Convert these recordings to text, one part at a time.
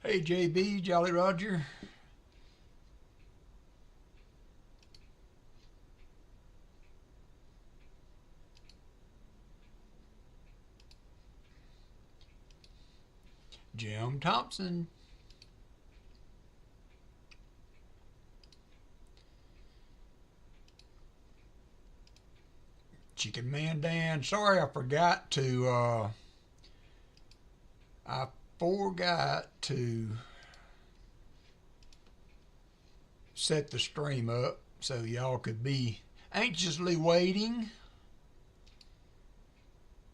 Hey JB, Jolly Roger. Jim Thompson. Chicken Man Dan. Sorry I forgot to set the stream up so y'all could be anxiously waiting.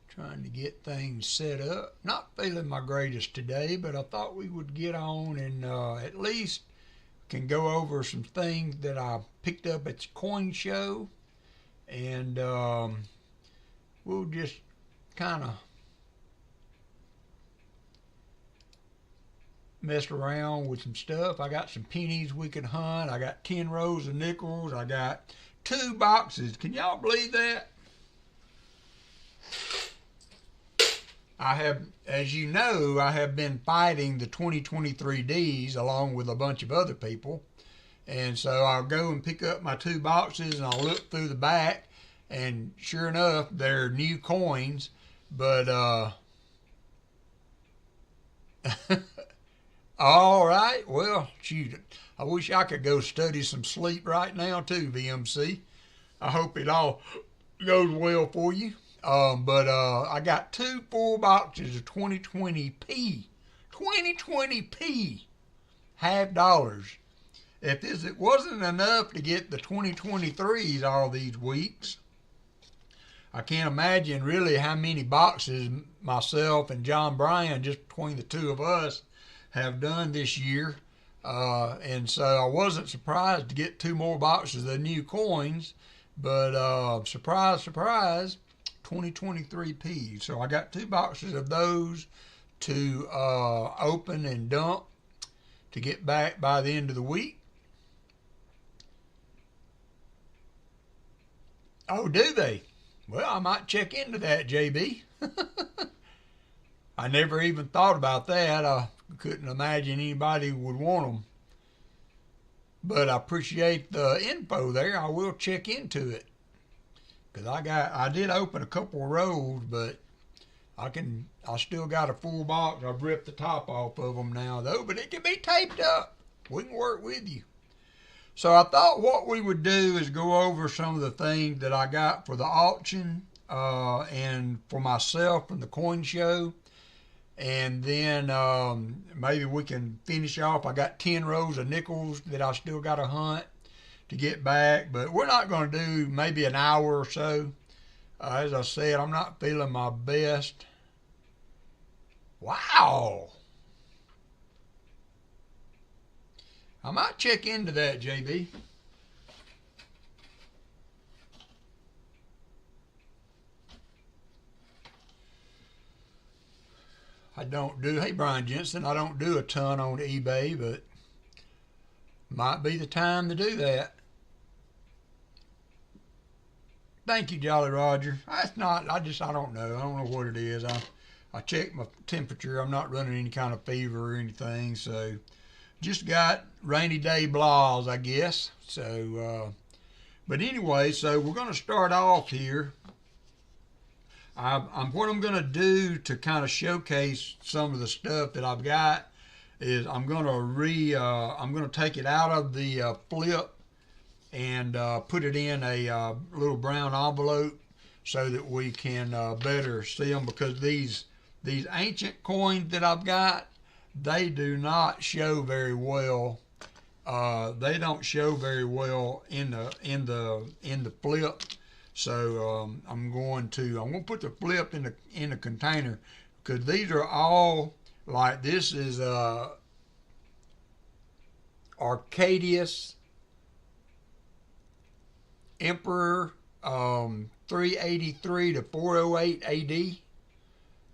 Trying to get things set up. Not feeling my greatest today, but I thought we would get on and at least can go over some things that I picked up at the coin show. And we'll just kind of messed around with some stuff. I got some pennies we could hunt. I got 10 rows of nickels. I got 2 boxes. Can y'all believe that? I have, as you know, I have been fighting the 2023 Ds along with a bunch of other people. And so I'll go and pick up my 2 boxes and I'll look through the back, and sure enough, they're new coins. But all right, well, shoot, I wish I could go study some sleep right now too, VMC. I hope it all goes well for you. But I got 2 full boxes of 2020p, 2020p, half dollars. If it wasn't enough to get the 2023s all these weeks, I can't imagine really how many boxes myself and John Bryan, just between the 2 of us, have done this year. And so I wasn't surprised to get 2 more boxes of new coins, but surprise, surprise, 2023p. So I got 2 boxes of those to open and dump to get back by the end of the week. Oh, do they? Well, I might check into that, JB. I never even thought about that. I couldn't imagine anybody would want them. But I appreciate the info there. I will check into it. Because I did open a couple of rows, but I still got a full box. I've ripped the top off of them now though, but it can be taped up. We can work with you. So I thought what we would do is go over some of the things that I got for the auction and for myself from the coin show. And then maybe we can finish off. I got 10 rows of nickels that I still got to hunt to get back. But we're not going to do maybe an hour or so. As I said, I'm not feeling my best. Wow. I might check into that, JB. Hey Brian Jensen, I don't do a ton on eBay, but might be the time to do that. Thank you, Jolly Roger. That's not, I don't know. I don't know what it is. I checked my temperature. I'm not running any kind of fever or anything, so just got rainy day blahs, I guess. So, but anyway, so we're going to start off here. What I'm going to do to kind of showcase some of the stuff that I've got is I'm going to take it out of the flip and put it in a little brown envelope so that we can better see them, because these ancient coins that I've got, they do not show very well. They don't show very well in the flip. So I'm going to put the flip in the container, because these are all like, this is Arcadius Emperor 383 to 408 AD,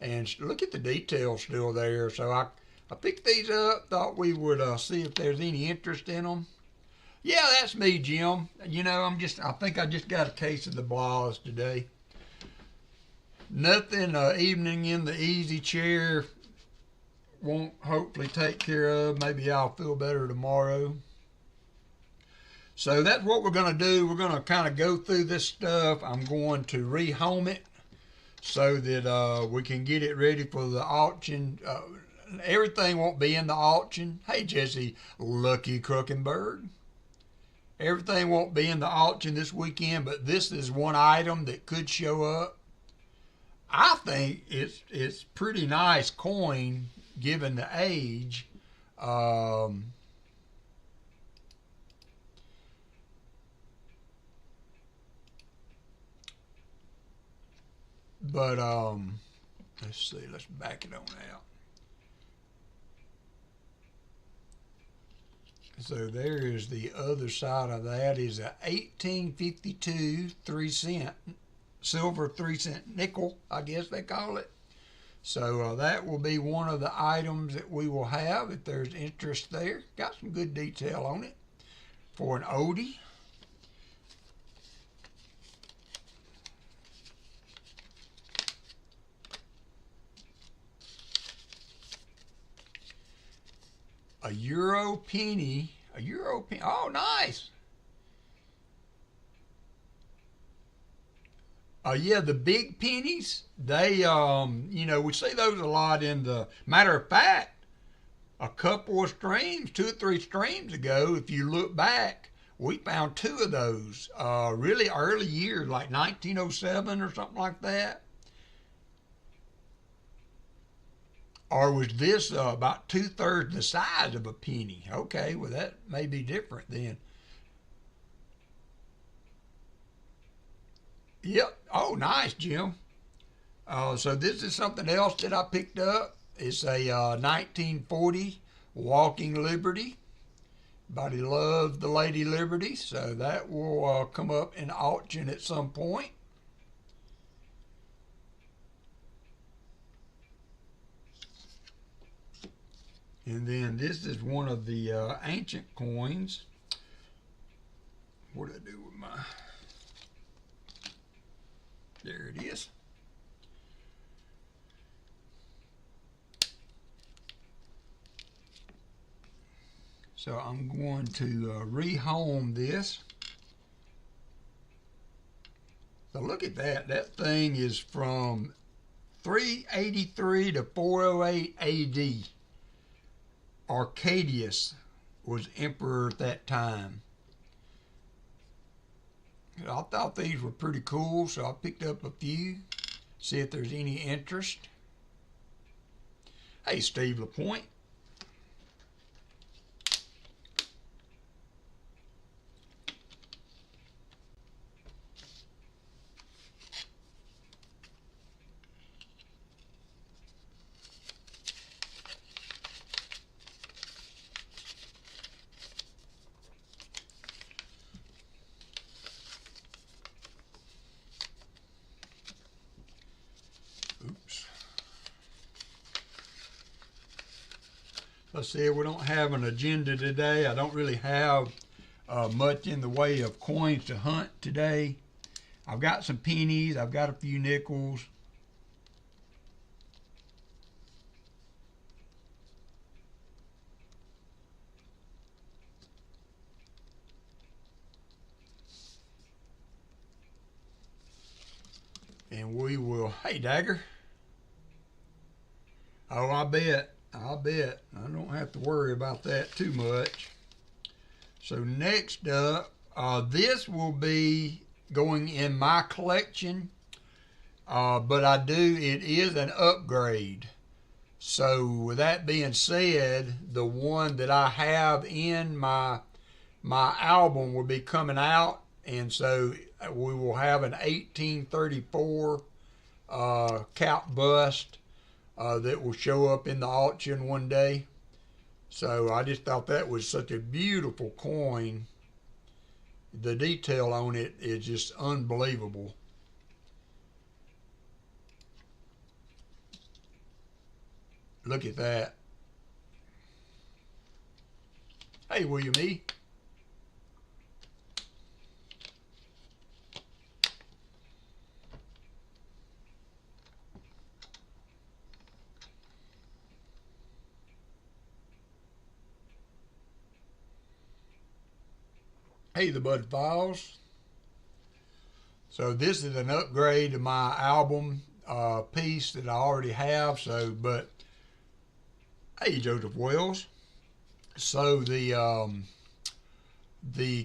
and look at the details still there. So I picked these up, thought we would see if there's any interest in them. Yeah, that's me, Jim. You know, I think I just got a case of the blahs today. Nothing, evening in the easy chair won't hopefully take care of. Maybe I'll feel better tomorrow. So that's what we're going to do. We're going to kind of go through this stuff. I'm going to rehome it so that we can get it ready for the auction. Everything won't be in the auction. Hey, Jesse, Lucky Kruckenberg. Everything won't be in the auction this weekend, but this is one item that could show up. I think it's pretty nice coin given the age. But let's see, let's back it on out. So there is the other side of that is a 1852 3-cent silver 3-cent nickel, I guess they call it. So that will be one of the items that we will have if there's interest there. Got some good detail on it for an oldie. A euro penny. Oh, nice. Yeah, the big pennies, they, you know, we see those a lot in the, matter of fact, a couple of streams, 2 or 3 streams ago, if you look back, we found 2 of those, really early years, like 1907 or something like that. Or was this about 2/3 the size of a penny? Okay, well that may be different then. Yep. Oh, nice, Jim. So this is something else that I picked up. It's a 1940 Walking Liberty. Everybody loves the Lady Liberty, so that will come up in auction at some point. And then this is one of the ancient coins. What did I do with my... There it is. So I'm going to rehome this. So look at that. That thing is from 383 to 408 AD. Arcadius was emperor at that time. I thought these were pretty cool, so I picked up a few. See if there's any interest. Hey, Steve LaPointe. Oops. Let's see, we don't have an agenda today. I don't really have much in the way of coins to hunt today. I've got some pennies. I've got a few nickels. And we will, hey Dagger. Oh, I bet. I don't have to worry about that too much. So next up, this will be going in my collection, but it is an upgrade. So with that being said, the one that I have in my album will be coming out, and so we will have an 1834 cap bust that will show up in the auction one day. So I just thought that was such a beautiful coin. The detail on it is just unbelievable. Look at that. Hey, William E. Hey, the Bud Files. So this is an upgrade to my album piece that I already have. So, but hey, Joseph Wells. So the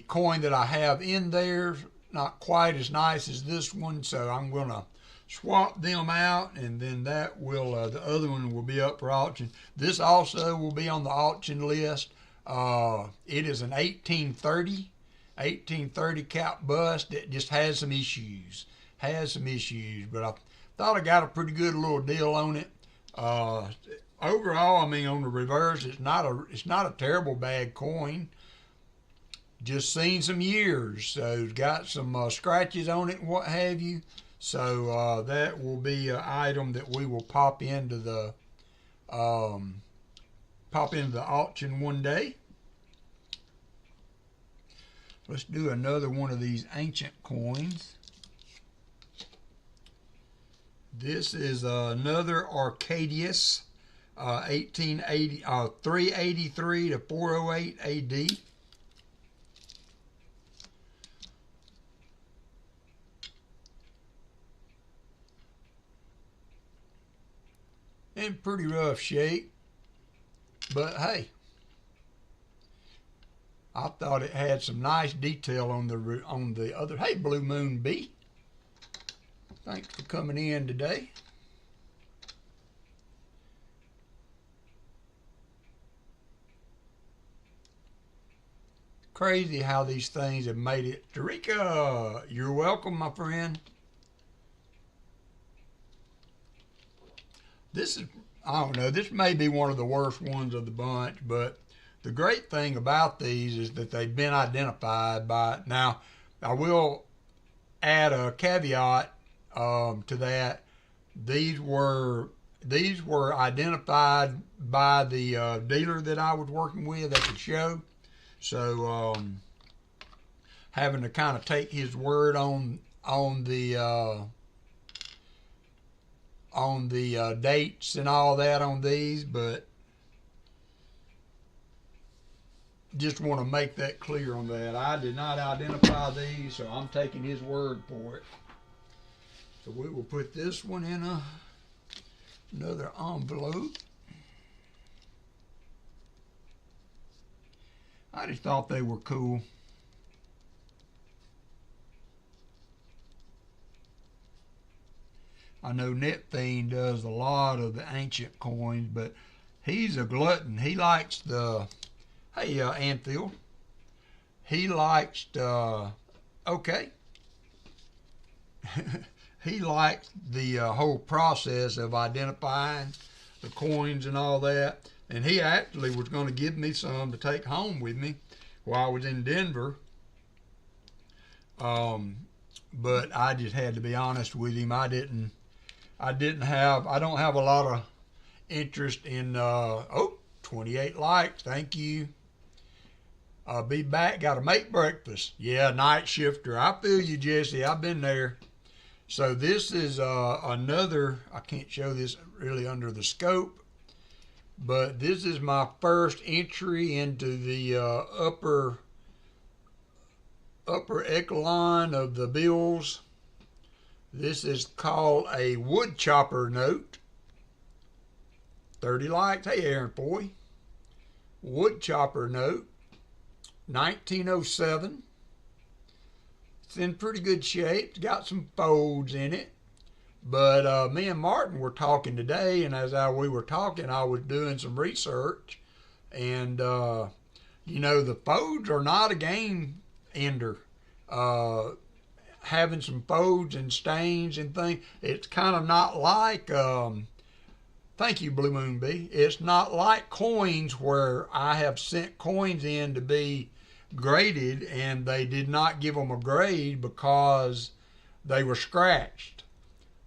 coin that I have in there not quite as nice as this one. So I'm gonna swap them out, and then that will the other one will be up for auction. This also will be on the auction list. It is an 1830 cap bust. It just has some issues. But I thought I got a pretty good little deal on it. Overall, I mean, on the reverse, it's not a terrible bad coin. Just seen some years, so it's got some scratches on it and what have you. So that will be an item that we will pop into the auction one day. Let's do another one of these ancient coins. This is another Arcadius, 383 to 408 AD. In pretty rough shape, but hey, I thought it had some nice detail on the other. Hey, Blue Moon B, thanks for coming in today. Crazy how these things have made it. Tarika, you're welcome, my friend. This is, I don't know, this may be one of the worst ones of the bunch, but the great thing about these is that they've been identified by, now I will add a caveat to that. These were identified by the dealer that I was working with at the show. So having to kind of take his word on the dates and all that on these, but just want to make that clear on that. I did not identify these, so I'm taking his word for it. So we will put this one in another envelope. I just thought they were cool. I know NetFiend does a lot of the ancient coins, but he's a glutton. He likes the, hey, Anfield. He likes the, okay. He likes the whole process of identifying the coins and all that. And he actually was going to give me some to take home with me while I was in Denver. But I just had to be honest with him. I don't have a lot of interest in, 28 likes. Thank you. I'll be back. Got to make breakfast. Yeah, night shifter. I feel you, Jesse. I've been there. So this is another, I can't show this really under the scope, but this is my first entry into the upper echelon of the bills. This is called a wood chopper note. 30 likes. Hey, Aaron Boy. Wood chopper note. 1907. It's in pretty good shape. It's got some folds in it. But me and Martin were talking today, and as we were talking, I was doing some research. And, you know, the folds are not a game ender. Having some folds and stains and things, it's kind of not like, thank you, Blue Moon B. It's not like coins where I have sent coins in to be graded and they did not give them a grade because they were scratched.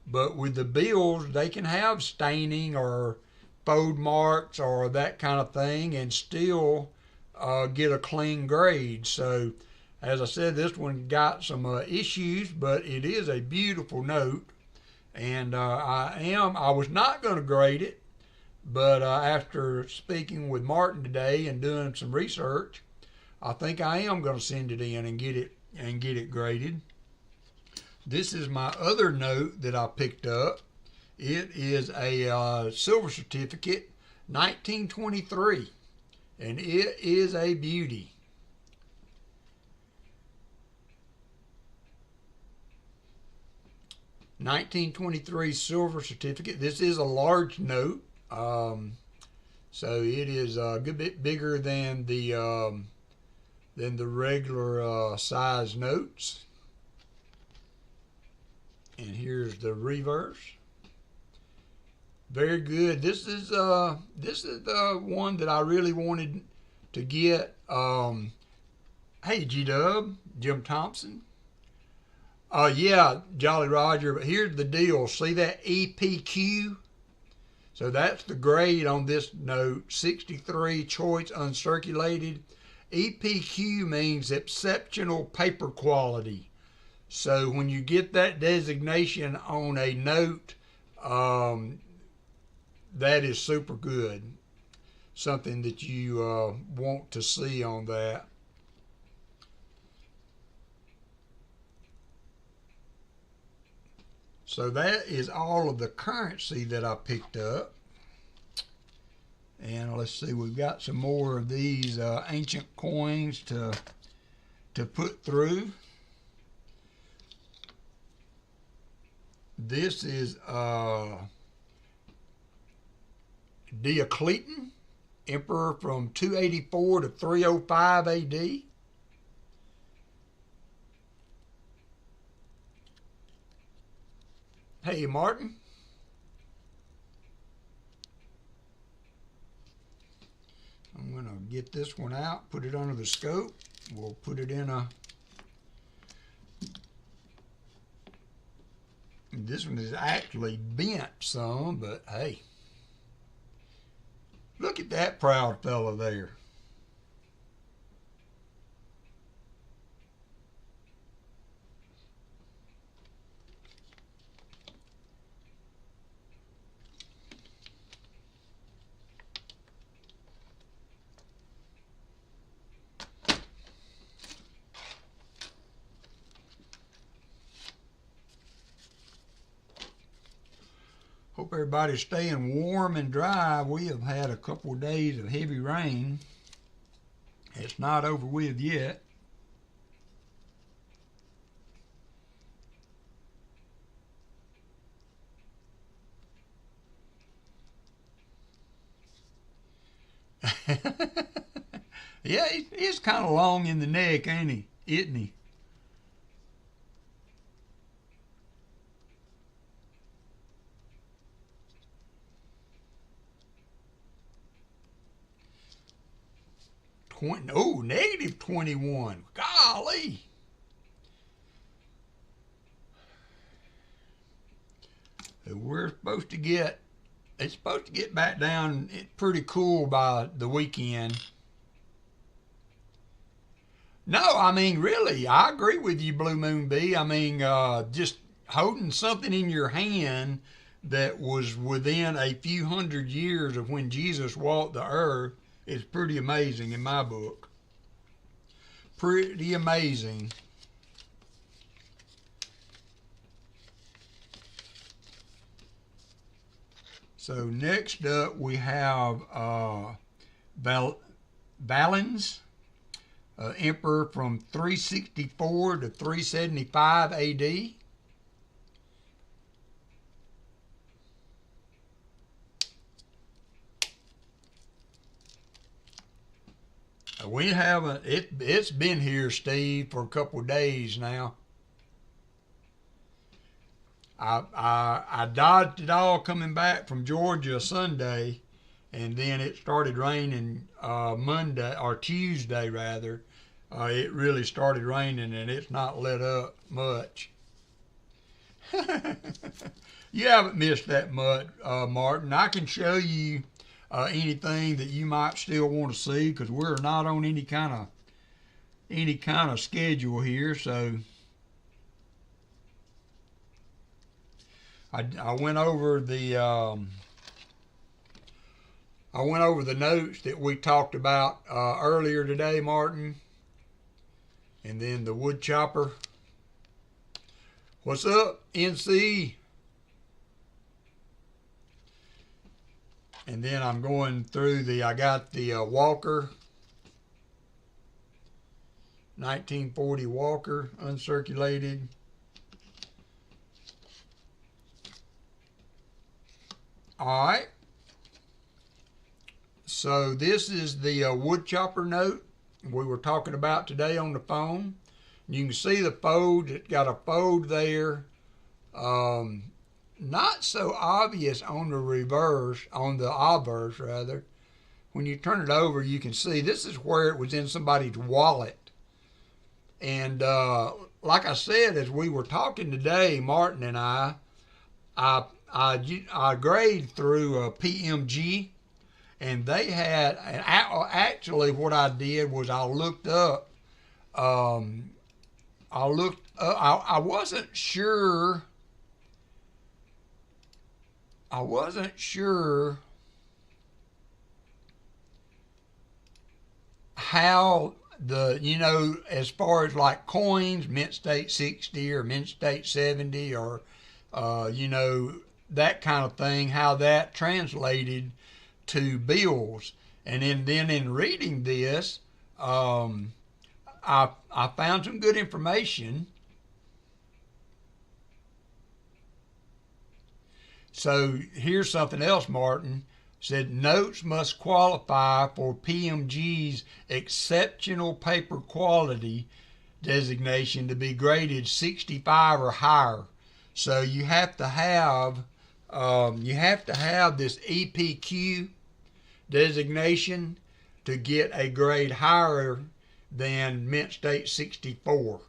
But with the bills, they can have staining or fold marks or that kind of thing and still get a clean grade. So, as I said, this one got some issues, but it is a beautiful note. And I was not going to grade it, but after speaking with Martin today and doing some research, I think I am going to send it in and get it graded. This is my other note that I picked up. It is a silver certificate, 1923, and it is a beauty. $1923 silver certificate. This is a large note, so it is a good bit bigger than the regular size notes. And here's the reverse. Very good. This is the one that I really wanted to get. Hey, G-Dub, Jim Thompson. Yeah, Jolly Roger, but here's the deal. See that EPQ? So that's the grade on this note, 63 choice uncirculated. EPQ means exceptional paper quality. So when you get that designation on a note, that is super good. Something that you want to see on that. So that is all of the currency that I picked up. And let's see, we've got some more of these ancient coins to put through. This is Diocletian, emperor from 284 to 305 AD. Hey, Martin. I'm going to get this one out, put it under the scope. We'll put it in a... This one is actually bent some, but hey. Look at that proud fella there. Hope everybody's staying warm and dry. We have had a couple of days of heavy rain. It's not over with yet. Yeah, he's kind of long in the neck, ain't he? Isn't he? Oh, negative 21. Golly. We're supposed to get, it's supposed to get back down pretty cool by the weekend. No, I mean, really, I agree with you, Blue Moon B. I mean, just holding something in your hand that was within a few hundred years of when Jesus walked the earth is pretty amazing in my book. Pretty amazing. So next up we have Valens, emperor from 364 to 375 AD. We haven't, it's been here, Steve, for a couple of days now. I dodged it all coming back from Georgia Sunday, and then it started raining Monday, or Tuesday rather. It really started raining, and it's not let up much. You haven't missed that much, Martin. I can show you anything that you might still want to see, because we're not on any kind of schedule here. So I went over the notes that we talked about earlier today, Martin. And then the wood chopper. What's up, NC? And then I'm going through I got the Walker, 1940 Walker, uncirculated. All right. So this is the wood chopper note we were talking about today on the phone. You can see the fold. It got a fold there. Not so obvious on the reverse, on the obverse rather. When you turn it over, you can see this is where it was in somebody's wallet. And like I said, as we were talking today, Martin and I grade through PMG, and they had, and actually what I did was I looked up, I wasn't sure how as far as like coins, mint state 60 or mint state 70 or, that kind of thing, how that translated to bills. And then in reading this, I found some good information. So here's something else, Martin said. Notes must qualify for PMG's exceptional paper quality designation to be graded 65 or higher. So you have to have this EPQ designation to get a grade higher than mint state 64.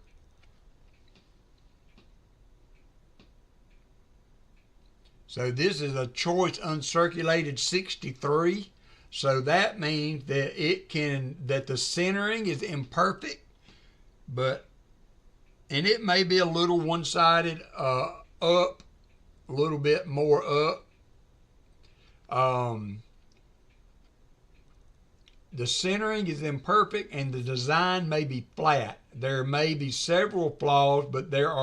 So this is a choice uncirculated 63. So that means that that the centering is imperfect, and it may be a little one-sided up, a little bit more up. The centering is imperfect and the design may be flat. There may be several flaws, but there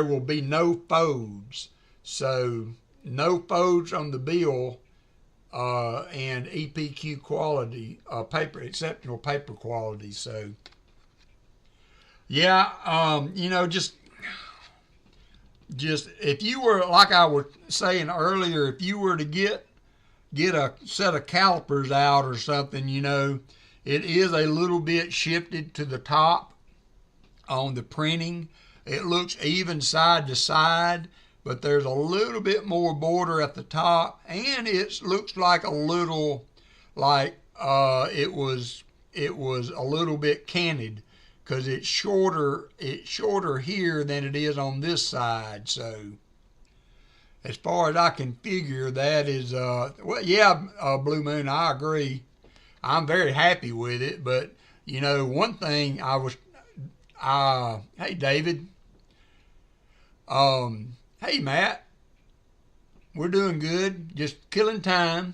will be no folds. So no folds on the bill, and EPQ quality, exceptional paper quality. So yeah, just if you were, like I was saying earlier, if you were to get a set of calipers out or something, it is a little bit shifted to the top on the printing. It looks even side to side, but there's a little bit more border at the top, and it looks like a little like it was a little bit canted, because it's shorter here than it is on this side. So as far as I can figure, that is Blue Moon, I agree. I'm very happy with it. But one thing hey David, hey Matt, we're doing good, just killing time.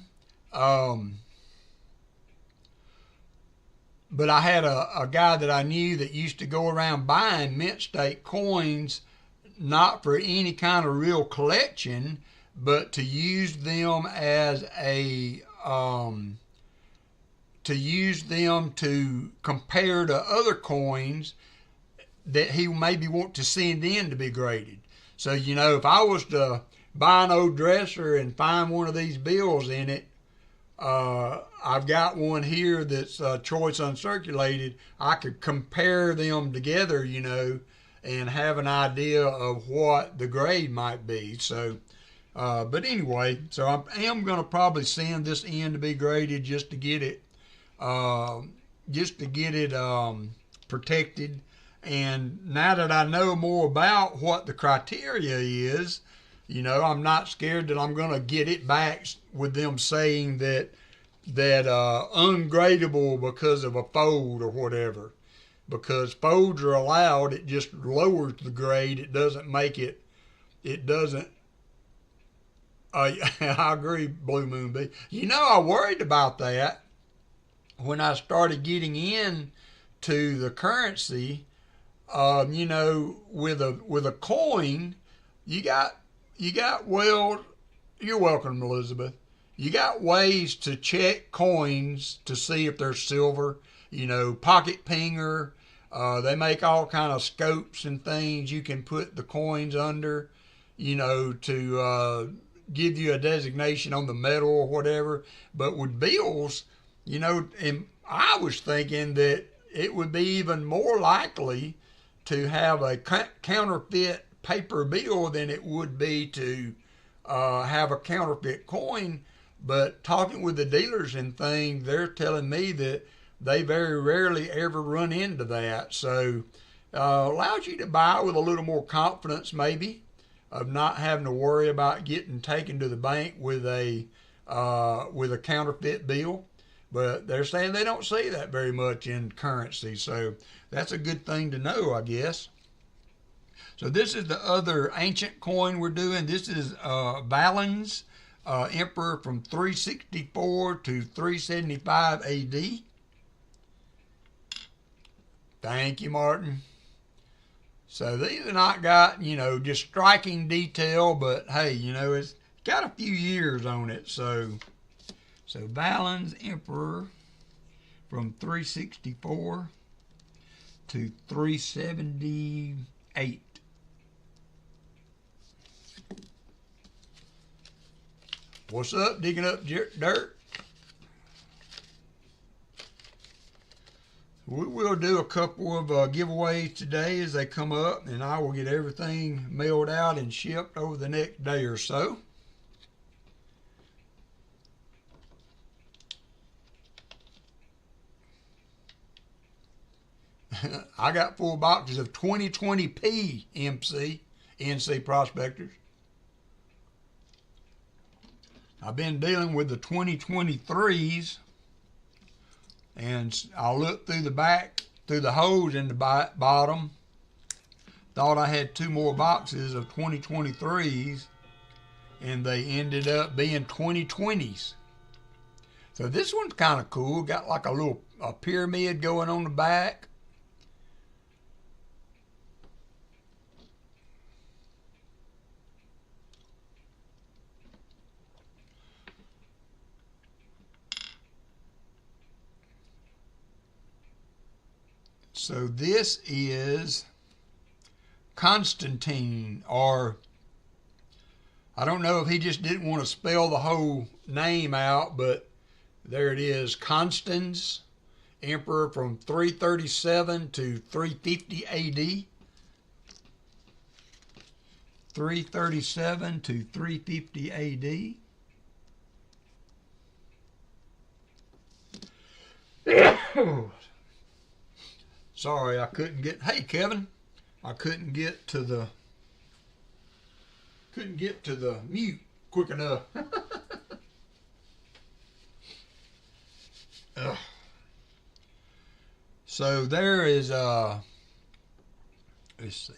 But I had a guy that I knew that used to go around buying mint state coins, not for any kind of real collection, but to use them as to compare to other coins that he maybe want to send in to be graded. So, if I was to buy an old dresser and find one of these bills in it, I've got one here that's choice uncirculated. I could compare them together, and have an idea of what the grade might be. So, but anyway, so I am going to probably send this in to be graded just to get it, protected. And now that I know more about what the criteria is, I'm not scared that I'm going to get it back with them saying that ungradable because of a fold or whatever. Because folds are allowed, it just lowers the grade. It doesn't make it. It doesn't. I agree, Blue Moon B. I worried about that when I started getting in to the currency, you know, with a coin, you got well, you're welcome, Elizabeth. You got ways to check coins to see if they're silver. You know, pocket pinger. They make all kind of scopes and things you can put the coins under, you know, to give you a designation on the metal or whatever. But with bills, you know, and I was thinking that it would be even more likely to have a counterfeit paper bill than it would be to have a counterfeit coin. But talking with the dealers and things, they're telling me that they very rarely ever run into that. So allows you to buy with a little more confidence, maybe, of not having to worry about getting taken to the bank with a counterfeit bill. But they're saying they don't see that very much in currency. So that's a good thing to know, I guess. So this is the other ancient coin we're doing. This is Valens, Emperor from 364 to 375 AD. Thank you, Martin. So these are not got, you know, just striking detail, but hey, you know, it's got a few years on it. So Valens, Emperor from 364 to 378. What's up, digging up dirt? We will do a couple of giveaways today as they come up, and I will get everything mailed out and shipped over the next day or so. I got 4 boxes of 2020P NC prospectors. I've been dealing with the 2023s, and I looked through the back, through the holes in the bottom. Thought I had 2 more boxes of 2023s, and they ended up being 2020s. So this one's kind of cool. Got like a pyramid going on the back. So this is Constantine, or I don't know if he just didn't want to spell the whole name out, but there it is, Constans, Emperor from 337 to 350 AD. 337 to 350 AD. Sorry, I couldn't get, hey Kevin, I couldn't get to the mute quick enough. So there is let's see.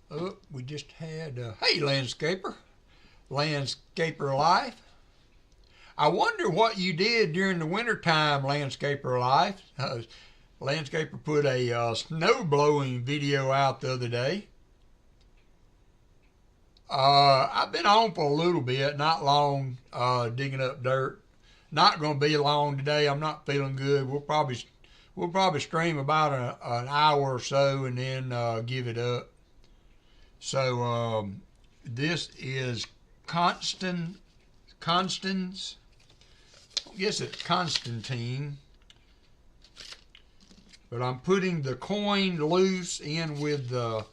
Oh, we just had, hey, Landscaper Life. I wonder what you did during the wintertime, Landscaper Life. Landscaper put a snow blowing video out the other day. I've been on for a little bit, not long, digging up dirt. Not going to be long today. I'm not feeling good. We'll probably stream about an hour or so and then give it up. So this is Constance. I guess it's Constantine. But I'm putting the coin loose in with the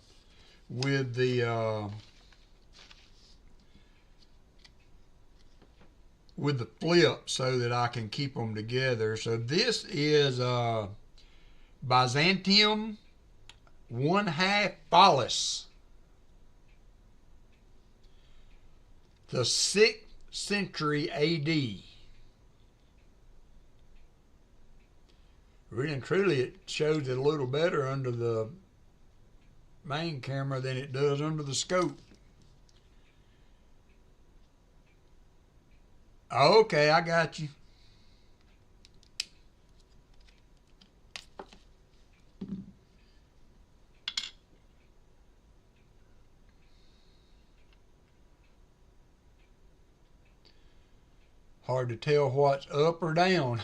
flip so that I can keep them together. So this is Byzantium 1/2 Phallus. The 6th century AD. Really and truly, it shows it a little better under the main camera than it does under the scope. Okay, I got you. Hard to tell what's up or down.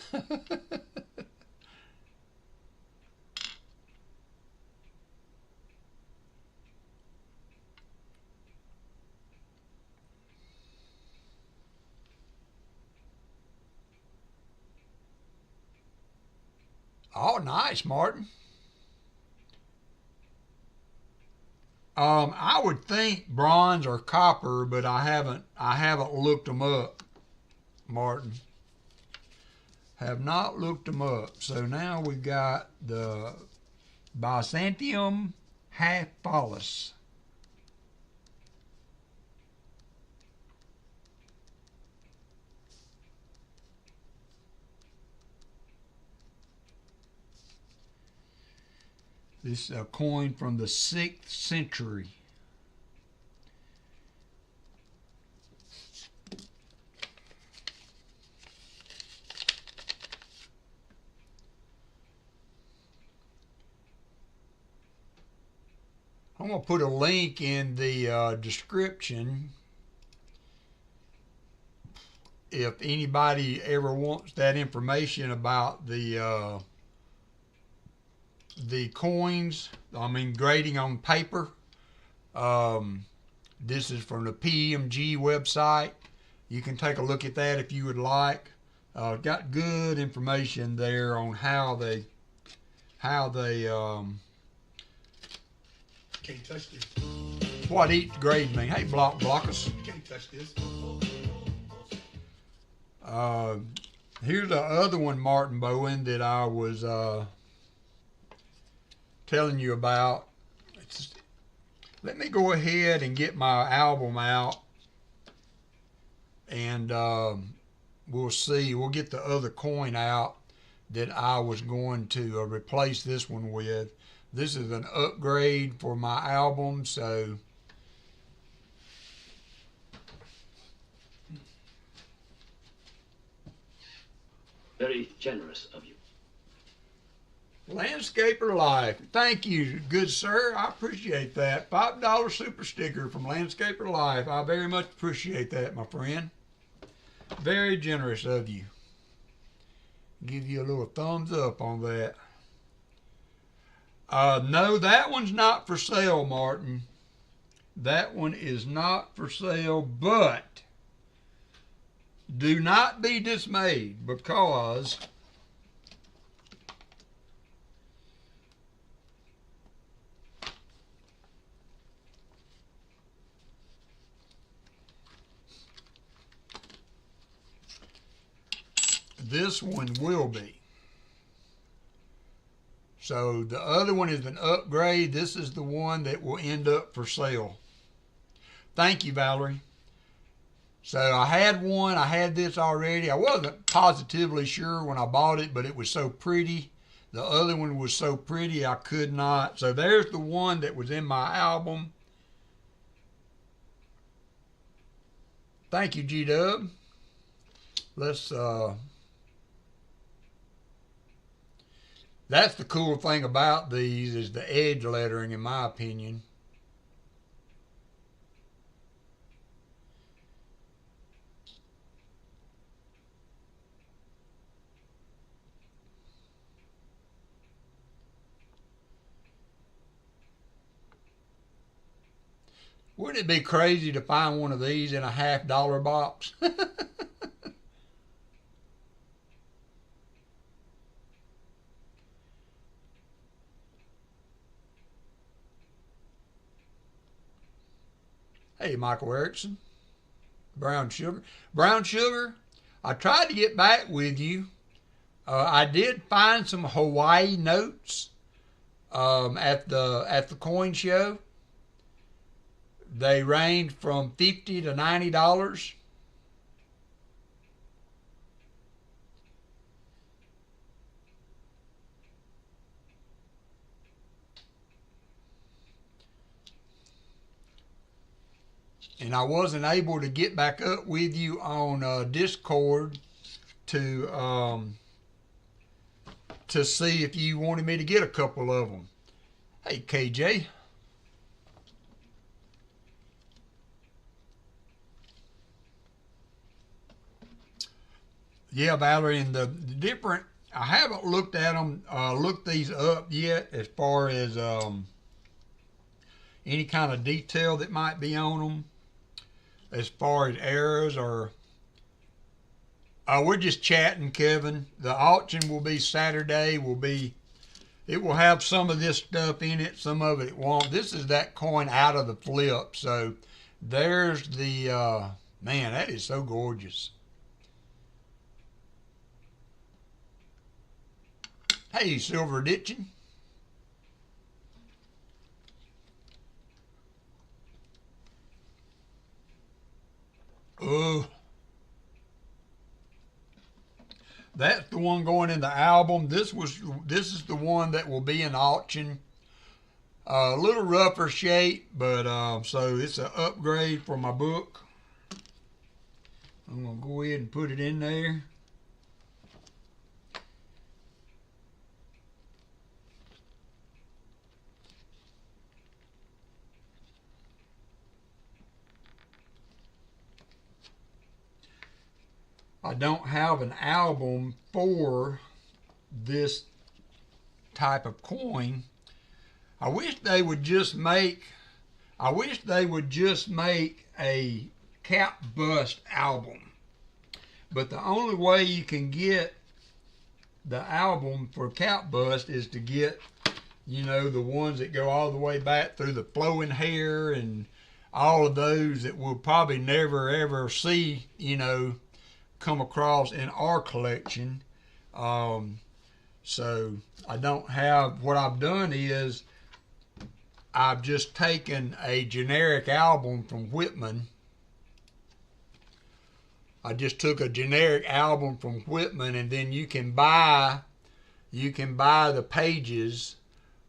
Oh, nice, Martin. I would think bronze or copper, but I haven't looked them up, Martin. Have not looked them up. So now we've got the Byzantium Half-Phallus. This is a coin from the 6th century. I'm going to put a link in the description if anybody ever wants that information about the coins. I mean, grading on paper. This is from the PMG website. You can take a look at that if you would like. Got good information there on how they can't touch this. What each grade mean? Hey, blockers. You can't touch this. Here's the other one, Martin Bowen, that I was telling you about. Let me go ahead and get my album out, and we'll see. We'll get the other coin out that I was going to replace this one with. This is an upgrade for my album, so very generous of you. Landscaper Life. Thank you, good sir. I appreciate that. $5 super sticker from Landscaper Life. I very much appreciate that, my friend. Very generous of you. Give you a little thumbs up on that. No, that one's not for sale, Martin. That one is not for sale, but do not be dismayed, because this one will be. So the other one is an upgrade. This is the one that will end up for sale. Thank you, Valerie. So I had one. I had this already. I wasn't positively sure when I bought it, but it was so pretty. The other one was so pretty I could not. So there's the one that was in my album. Thank you, G-Dub. Let's that's the cool thing about these, is the edge lettering, in my opinion. Wouldn't it be crazy to find one of these in a $50 box? Hey, Michael Erickson. Brown Sugar. Brown Sugar, I tried to get back with you. I did find some Hawaii notes at the coin show. They range from $50 to $90. and I wasn't able to get back up with you on Discord to see if you wanted me to get a couple of them. Hey, KJ. Yeah, Valerie, and the different, I haven't looked at them, looked these up yet as far as any kind of detail that might be on them as far as errors or, we're just chatting, Kevin. The auction will be Saturday, it will have some of this stuff in it, some of it won't. This is that coin out of the flip, so there's the, man, that is so gorgeous. Hey, Silver Ditching. Oh, that's the one going in the album. This is the one that will be in auction. A little rougher shape, but so it's an upgrade for my book. I'm gonna go ahead and put it in there. I don't have an album for this type of coin. I wish they would just make a cap bust album. But the only way you can get the album for cap bust is to get, you know, the ones that go all the way back through the flowing hair and all of those that we'll probably never ever see, you know, come across in our collection. So I don't have, what I've done is I've just taken a generic album from Whitman. I just took a generic album from Whitman, and then you can buy the pages.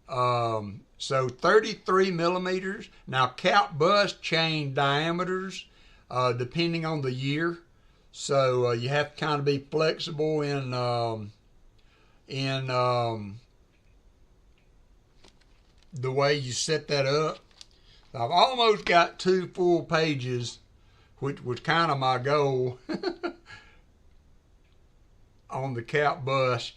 So 33 millimeters. Now cap bust change diameters depending on the year. So you have to kind of be flexible in the way you set that up. I've almost got 2 full pages, which was kind of my goal on the cap bust.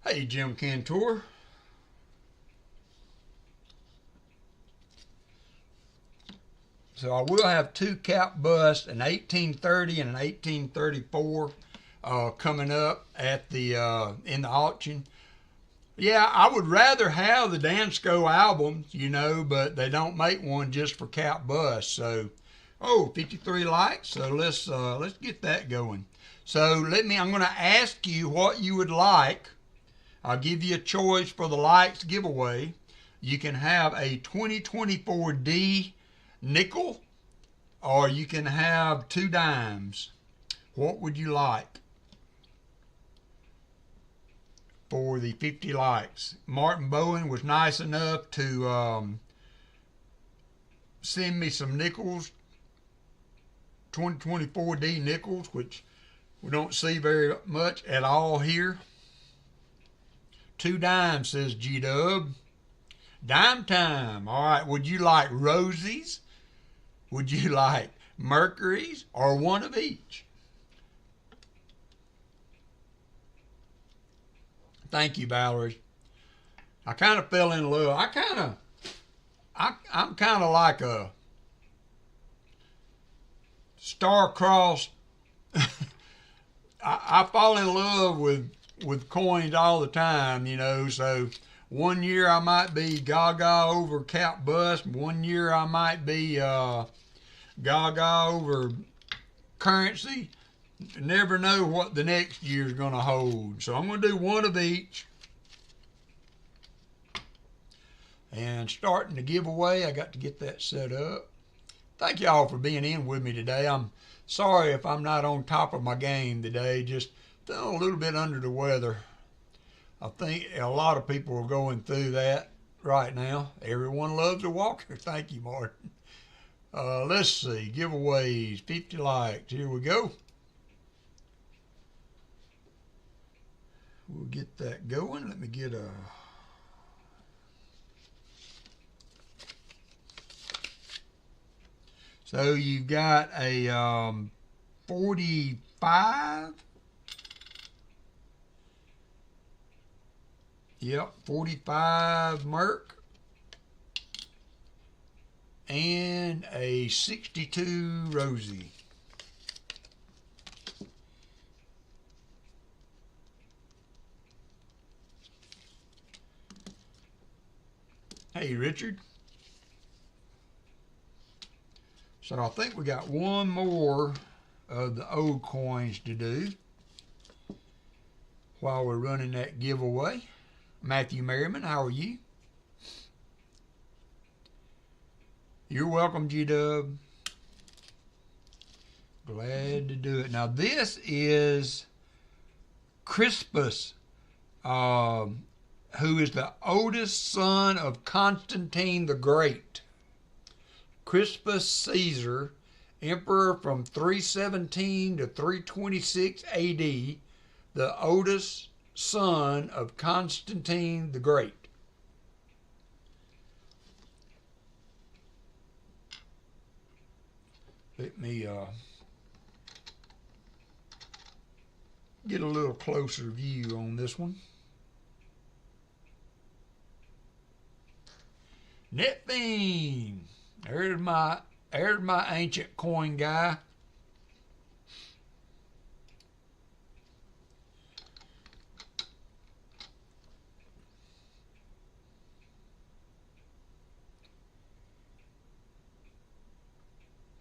Hey, Jim Cantor. So I will have 2 cap busts, an 1830 and an 1834, coming up at the in the auction. Yeah, I would rather have the Dansko albums, you know, but they don't make one just for cap bust. So, 53 likes. So let's get that going. So I'm going to ask you what you would like. I'll give you a choice for the likes giveaway. You can have a 2024D nickel, or you can have 2 dimes. What would you like for the 50 likes? Martin Bowen was nice enough to send me some nickels, 2024D nickels, which we don't see very much at all here. 2 dimes, says G-Dub. Dime time. All right, would you like Rosies? Would you like Mercuries, or one of each? Thank you, Valerie. I kind of fell in love. I'm kind of like a star-crossed. I fall in love with coins all the time, you know. So one year I might be gaga over cap bust. One year I might be gaga over currency. Never know what the next year's going to hold. So I'm going to do one of each. And starting the giveaway, I got to get that set up. thank y'all for being in with me today. I'm sorry if I'm not on top of my game today. Just feeling a little bit under the weather. I think a lot of people are going through that right now. Everyone loves a walker. Thank you, Martin. Let's see. Giveaways. 50 likes. Here we go. We'll get that going. Let me get a... So you got a 45. Yep, 45 Merc. And a 62 Rosie. Hey, Richard. So I think we got one more of the old coins to do while we're running that giveaway. Matthew Merriman, how are you? You're welcome, G-Dub. Glad to do it. Now this is Crispus, who is the oldest son of Constantine the Great. Crispus Caesar, emperor from 317 to 326 AD, the oldest son of Constantine the Great. Let me get a little closer view on this one. Netbeam. There's my ancient coin guy.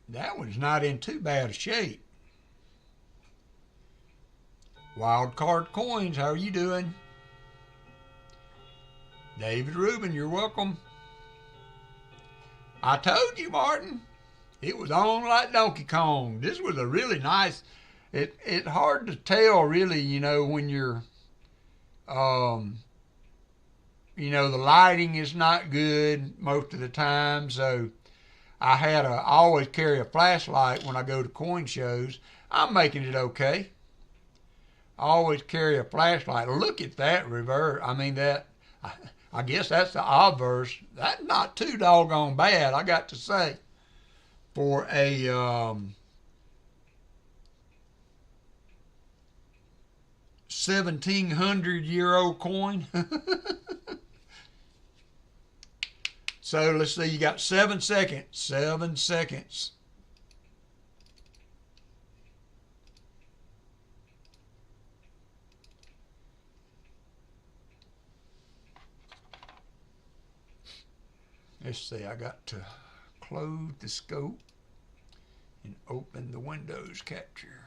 That one's not in too bad a shape. Wild Card Coins, how are you doing? David Rubin, you're welcome. I told you, Martin, it was on like Donkey Kong. This was a really nice, it's hard to tell really, you know, when you're, you know, the lighting is not good most of the time, so I always carry a flashlight when I go to coin shows. I'm making it okay. I always carry a flashlight. Look at that reverse. I mean, I guess that's the obverse. That's not too doggone bad, I got to say, for a 1700-year-old coin. So let's see, you got 7 seconds. 7 seconds. Let's see, I got to close the scope and open the Windows capture.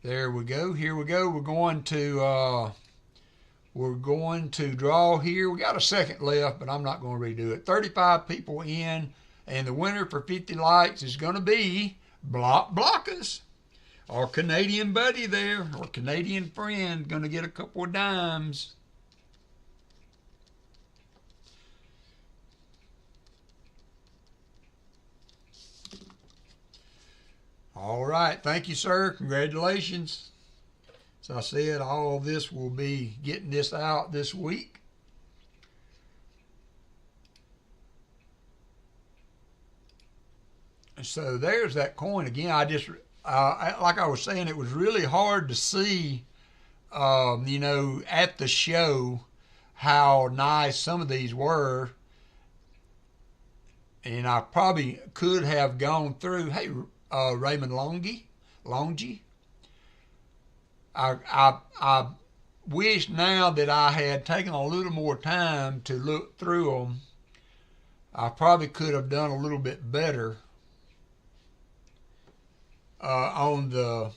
There we go. Here we go. We're going to draw here. We got a second left, but I'm not going to redo it. 35 people in, and the winner for 50 likes is going to be Blockers. Our Canadian buddy there, our Canadian friend, going to get a couple of dimes. All right, thank you, sir. Congratulations. As I said, all of this will be getting this out this week. So there's that coin again. Like I was saying, it was really hard to see, you know, at the show how nice some of these were. And I probably could have gone through, hey, Raymond Longy. I wish now that I had taken a little more time to look through them. I probably could have done a little bit better on the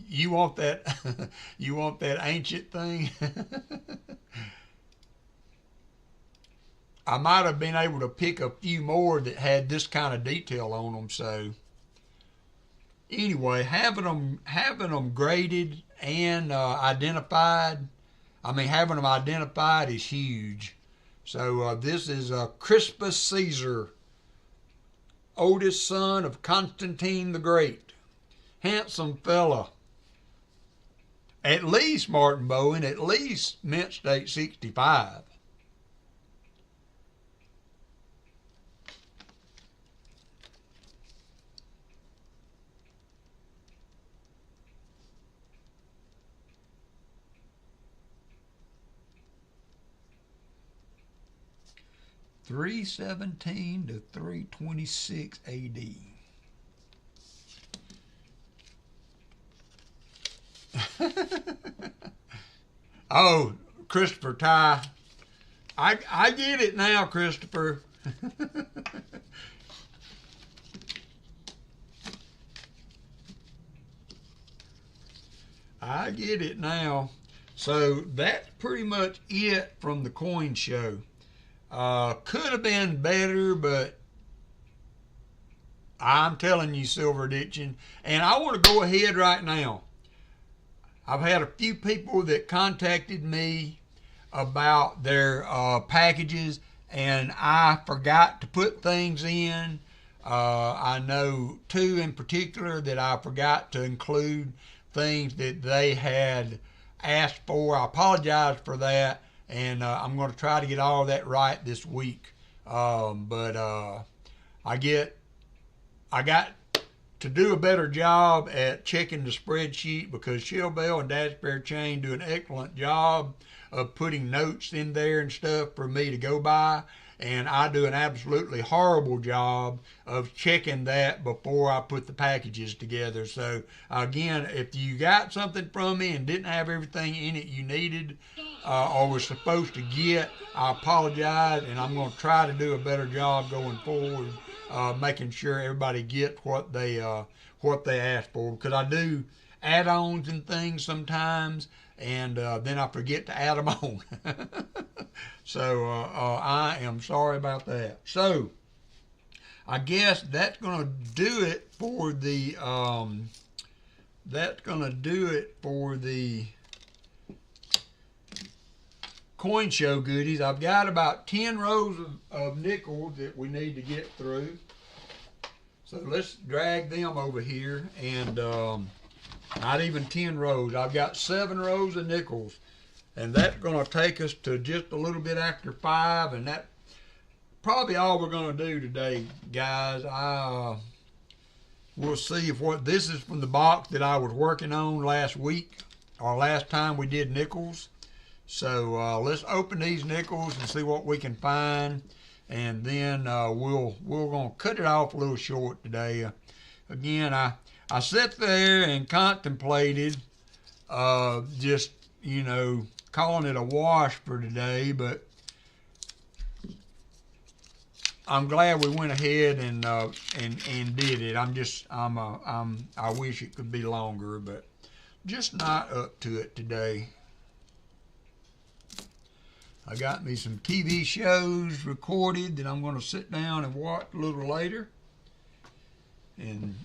you want that you want that ancient thing. I might have been able to pick a few more that had this kind of detail on them. So anyway, having them graded and identified, having them identified is huge. So this is Crispus Caesar, oldest son of Constantine the Great. Handsome fella. At least Martin Bowen, at least mint state 65. $317 to $326 AD. Oh, Christopher Ty. I get it now, Christopher. I get it now. So that's pretty much it from the coin show. Could have been better, but I'm telling you, Silver Addiction. And I want to go ahead right now. I've had a few people that contacted me about their packages, and I forgot to put things in. I know two in particular that I forgot to include things that they had asked for. I apologize for that, and I'm going to try to get all of that right this week. But I got to do a better job at checking the spreadsheet, because Shell Bell and Dash Bear Chain do an excellent job of putting notes in there and stuff for me to go by, and I do an absolutely horrible job of checking that before I put the packages together. So again, if you got something from me and didn't have everything in it you needed or was supposed to get, I apologize, and I'm going to try to do a better job going forward, making sure everybody gets what they ask for, because I do add-ons and things sometimes, and then I forget to add them on. So I am sorry about that. So I guess that's going to do it for the coin show goodies. I've got about 10 rows of nickels that we need to get through. So let's drag them over here, and not even 10 rows. I've got 7 rows of nickels, and that's going to take us to just a little bit after 5, and that's probably all we're going to do today, guys. We'll see if what this is from the box that I was working on last week, or last time we did nickels. So let's open these nickels and see what we can find, and then we're gonna cut it off a little short today. Again, I sat there and contemplated just calling it a wash for today, but I'm glad we went ahead and did it. I wish it could be longer, but just not up to it today. I got me some TV shows recorded that I'm going to sit down and watch a little later, and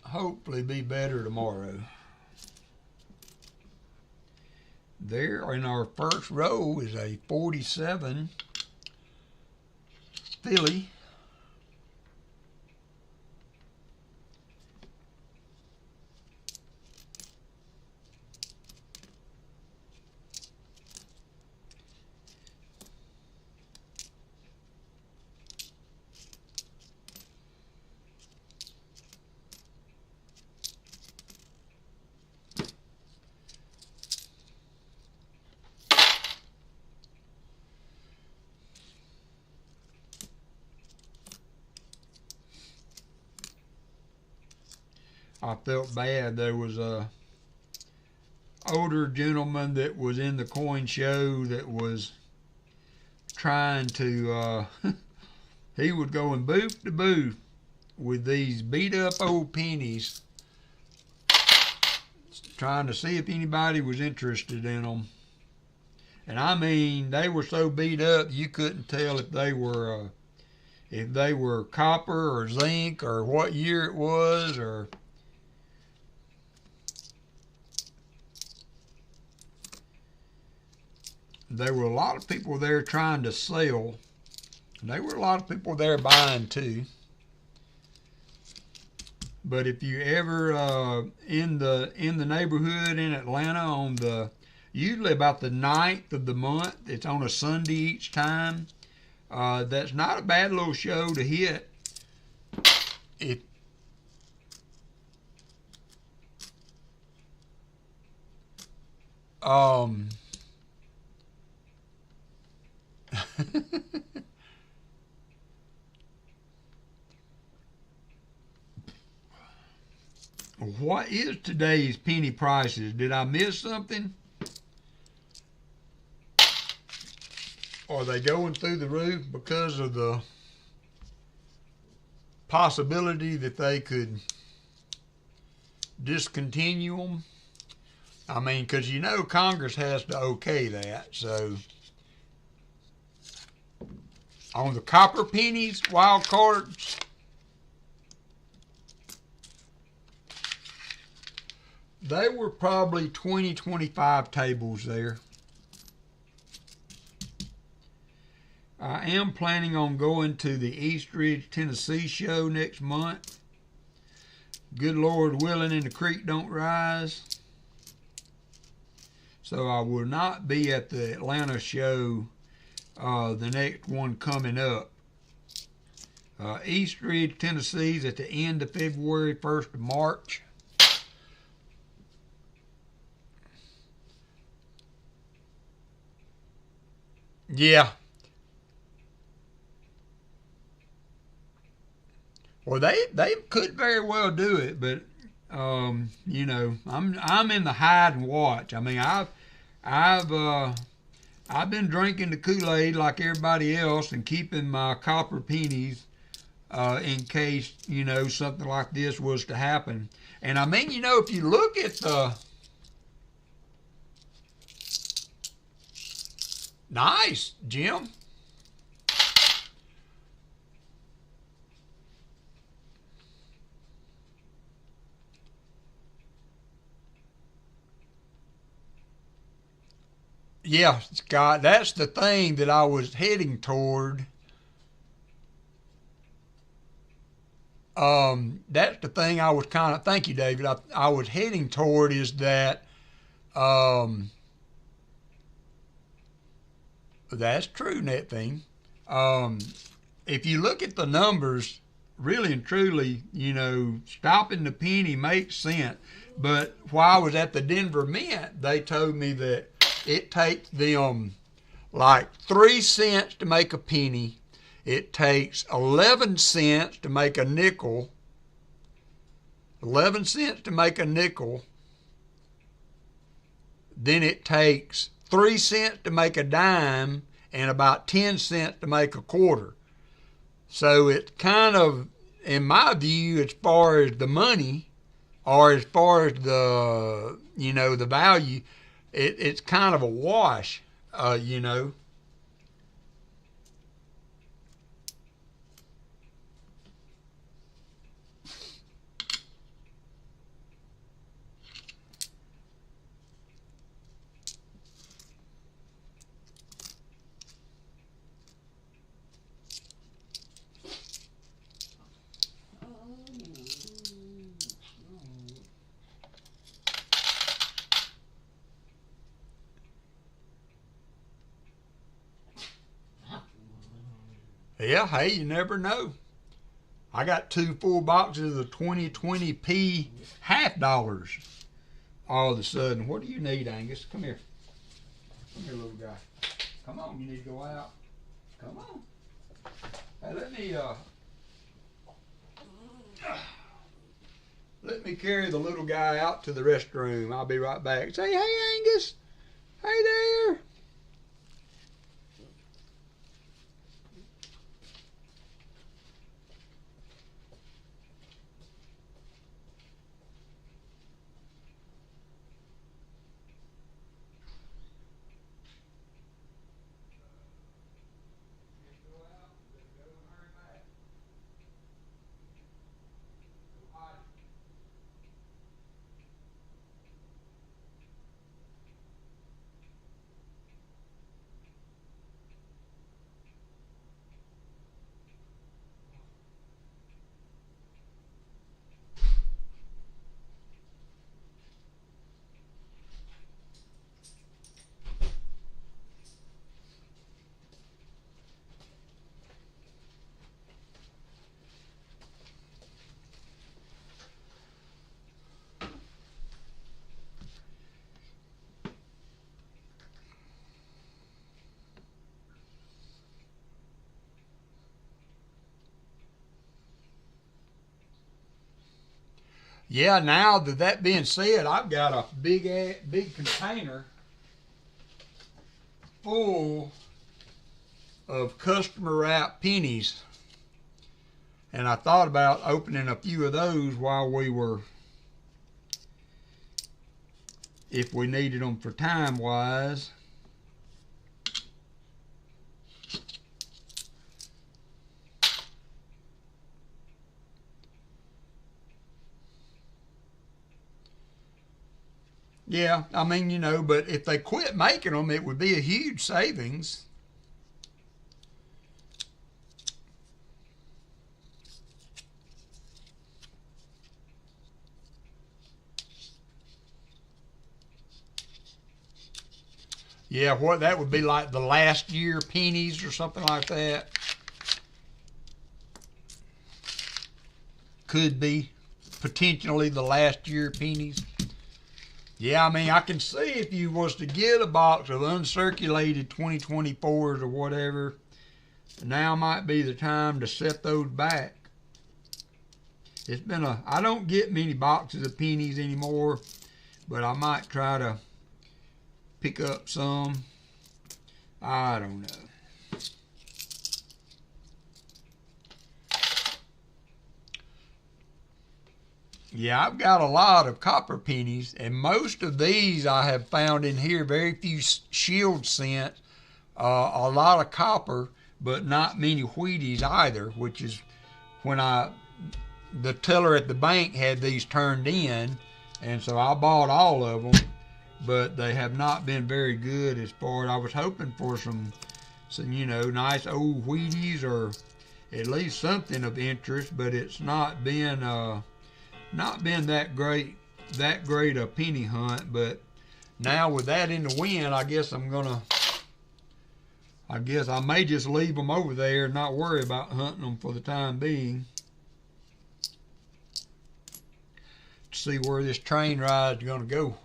hopefully be better tomorrow. There in our first row is a 47 Philly. I felt bad. There was a older gentleman that was in the coin show that was trying to, he would go in booth to booth with these beat up old pennies, trying to see if anybody was interested in them. And I mean, they were so beat up you couldn't tell if they were copper or zinc or what year it was, or there were a lot of people there trying to sell. There were a lot of people there buying too. But if you ever in the neighborhood in Atlanta on usually about the 9th of the month, it's on a Sunday each time. That's not a bad little show to hit. It What is today's penny prices? Did I miss something? Are they going through the roof because of the possibility that they could discontinue them? I mean, because you know Congress has to okay that. So on the copper pennies, wild cards, they were probably 20, 25 tables there. I am planning on going to the East Ridge, Tennessee show next month. Good Lord willing and the creek don't rise. So I will not be at the Atlanta show, the next one coming up. East Ridge, Tennessee is at the end of February, 1st of March. Yeah. Well, they could very well do it, but you know, I'm in the hide and watch. I mean, I've been drinking the Kool-Aid like everybody else and keeping my copper pennies in case, you know, something like this was to happen. And I mean, you know, if you look at the nice, Jim. Yeah, Scott, that's the thing that I was heading toward. That's the thing I was kind of, thank you, David, I was heading toward is that, that's true, net thing. If you look at the numbers, really and truly, you know, stopping the penny makes sense. But while I was at the Denver Mint, they told me that it takes them like 3 cents to make a penny. It takes 11 cents to make a nickel. 11 cents to make a nickel. Then it takes 3 cents to make a dime and about 10 cents to make a quarter. So it's kind of, in my view, as far as the money or as far as the, you know, the value, it's kind of a wash, you know. Yeah, hey, you never know. I got 2 full boxes of 2020p $half all of a sudden. What do you need, Angus? Come here. Come here, little guy. Come on, you need to go out. Come on. Hey, let me carry the little guy out to the restroom. I'll be right back. Say, hey, Angus. Hey there. yeah, now that being said, I've got a big container full of customer wrap pennies, and I thought about opening a few of those while we were, if we needed them for time wise. Yeah, I mean, you know, but if they quit making them, it would be a huge savings. Yeah, what that would be like the last year pennies or something like that. Could be potentially the last year pennies. Yeah, I mean, I can see if you was to get a box of uncirculated 2024s or whatever, now might be the time to set those back. It's been I don't get many boxes of pennies anymore, but I might try to pick up some. I don't know. Yeah, I've got a lot of copper pennies, and most of these I have found in here, very few shield cents, a lot of copper, but not many Wheaties either, which is when the teller at the bank had these turned in, and so I bought all of them, but they have not been very good as far as I was hoping for some, you know, nice old Wheaties or at least something of interest, but it's not been that great a penny hunt. But now with that in the wind, I guess I may just leave them over there and not worry about hunting them for the time being. To see where this train ride is going to go.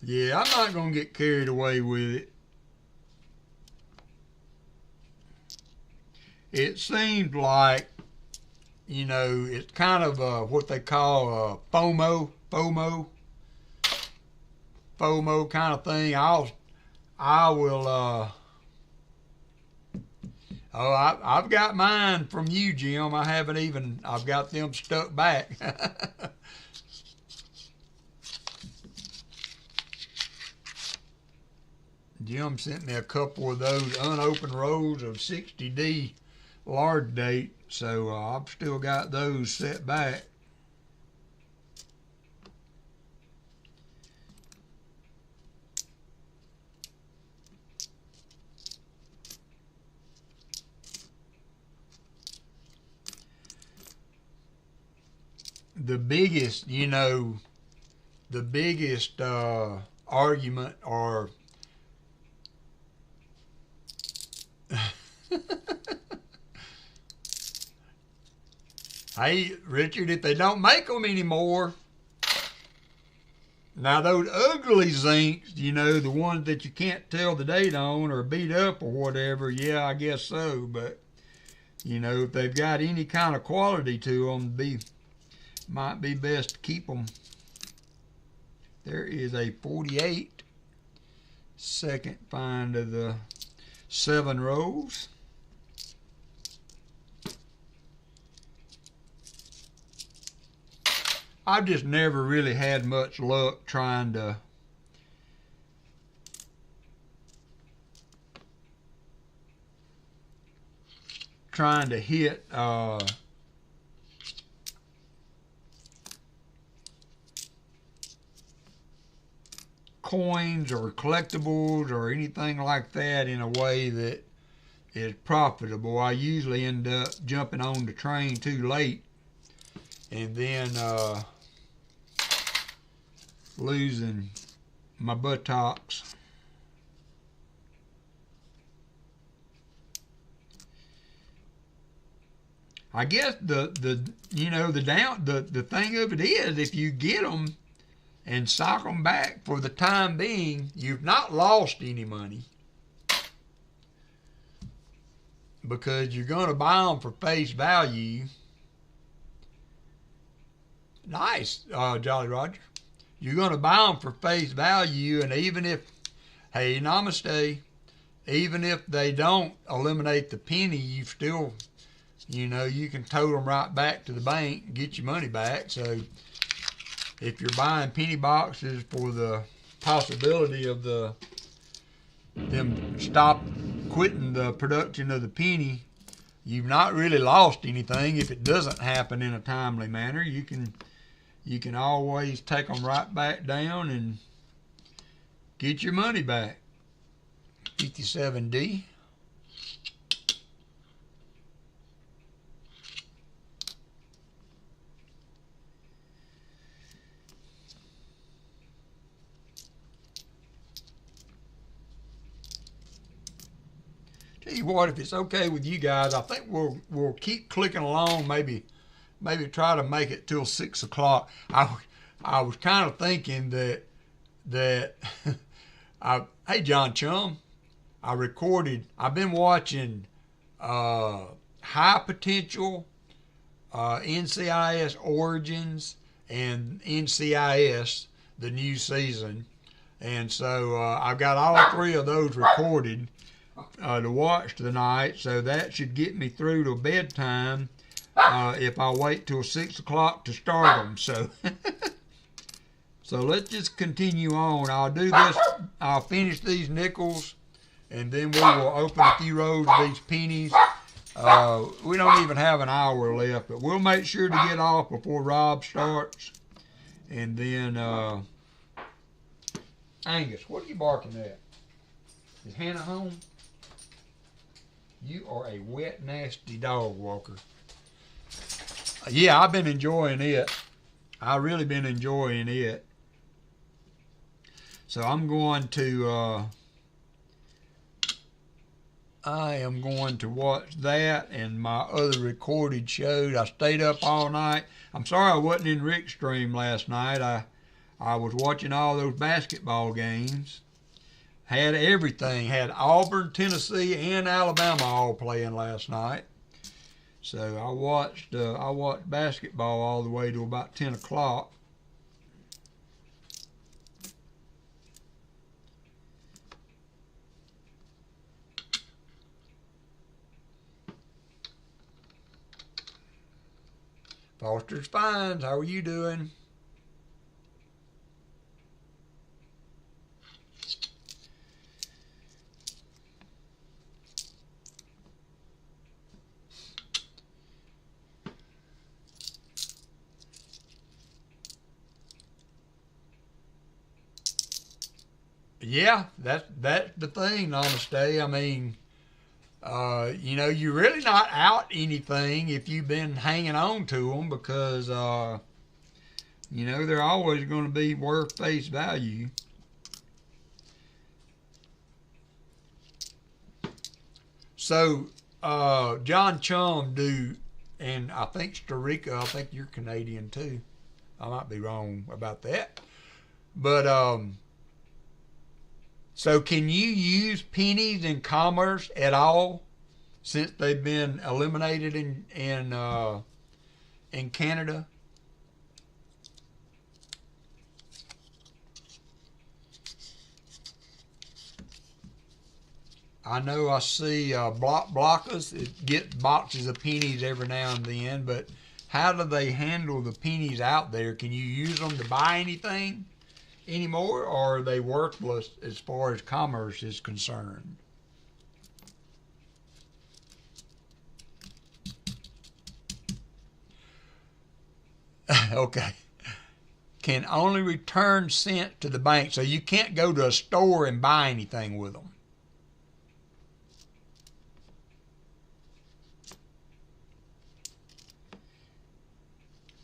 Yeah, I'm not going to get carried away with it. It seems like, you know, it's kind of what they call FOMO kind of thing. I've got mine from you, Jim. I've got them stuck back. Jim sent me a couple of those unopened rolls of 60D large date, so I've still got those set back. The biggest argument or hey, Richard, if they don't make them anymore, now those ugly zincs, you know, the ones that you can't tell the date on or beat up or whatever, yeah, I guess so. But, you know, if they've got any kind of quality to them, might be best to keep them. There is a 48, second find of the 7 rolls. I've just never really had much luck trying to hit coins or collectibles or anything like that in a way that is profitable. I usually end up jumping on the train too late and then losing my buttocks. I guess the thing of it is, if you get them and sock them back for the time being, you've not lost any money, because you're going to buy them for face value. Nice, Jolly Roger. You're going to buy them for face value, and even if, hey, namaste, even if they don't eliminate the penny, you still, you can tote them right back to the bank and get your money back. So if you're buying penny boxes for the possibility of them quitting the production of the penny, you've not really lost anything. If it doesn't happen in a timely manner, you can always take them right back down and get your money back. 57D. Tell you what, if it's okay with you guys, I think we'll keep clicking along. Maybe try to make it till 6 o'clock. I was kind of thinking that hey, John Chum, I've been watching High Potential, NCIS Origins, and NCIS, the new season. And so I've got all three of those recorded to watch tonight. So that should get me through to bedtime if I wait till 6 o'clock to start them. So let's just continue on. I'll do this. I'll finish these nickels, and then we will open a few rows of these pennies. We don't even have an hour left, but we'll make sure to get off before Rob starts. And then, Angus, what are you barking at? Is Hannah home? You are a wet, nasty dog walker. Yeah, I've been enjoying it. I've really been enjoying it. So I'm going to, I am going to watch that and my other recorded shows. I stayed up all night. I'm sorry I wasn't in Rick's stream last night. I was watching all those basketball games. Had everything. Had Auburn, Tennessee, and Alabama all playing last night. So I watched basketball all the way to about 10 o'clock. Foster's Finds, how are you doing? Yeah, that's the thing, Namaste. I mean, you're really not out anything if you've been hanging on to them, because, they're always going to be worth face value. So, John Chum and I think Starika, I think you're Canadian too. I might be wrong about that. But, so can you use pennies in commerce at all since they've been eliminated in Canada? I know I see blockers get boxes of pennies every now and then, but how do they handle the pennies out there? Can you use them to buy anything anymore, or are they worthless as far as commerce is concerned? Okay. Can only return cent to the bank, so you can't go to a store and buy anything with them.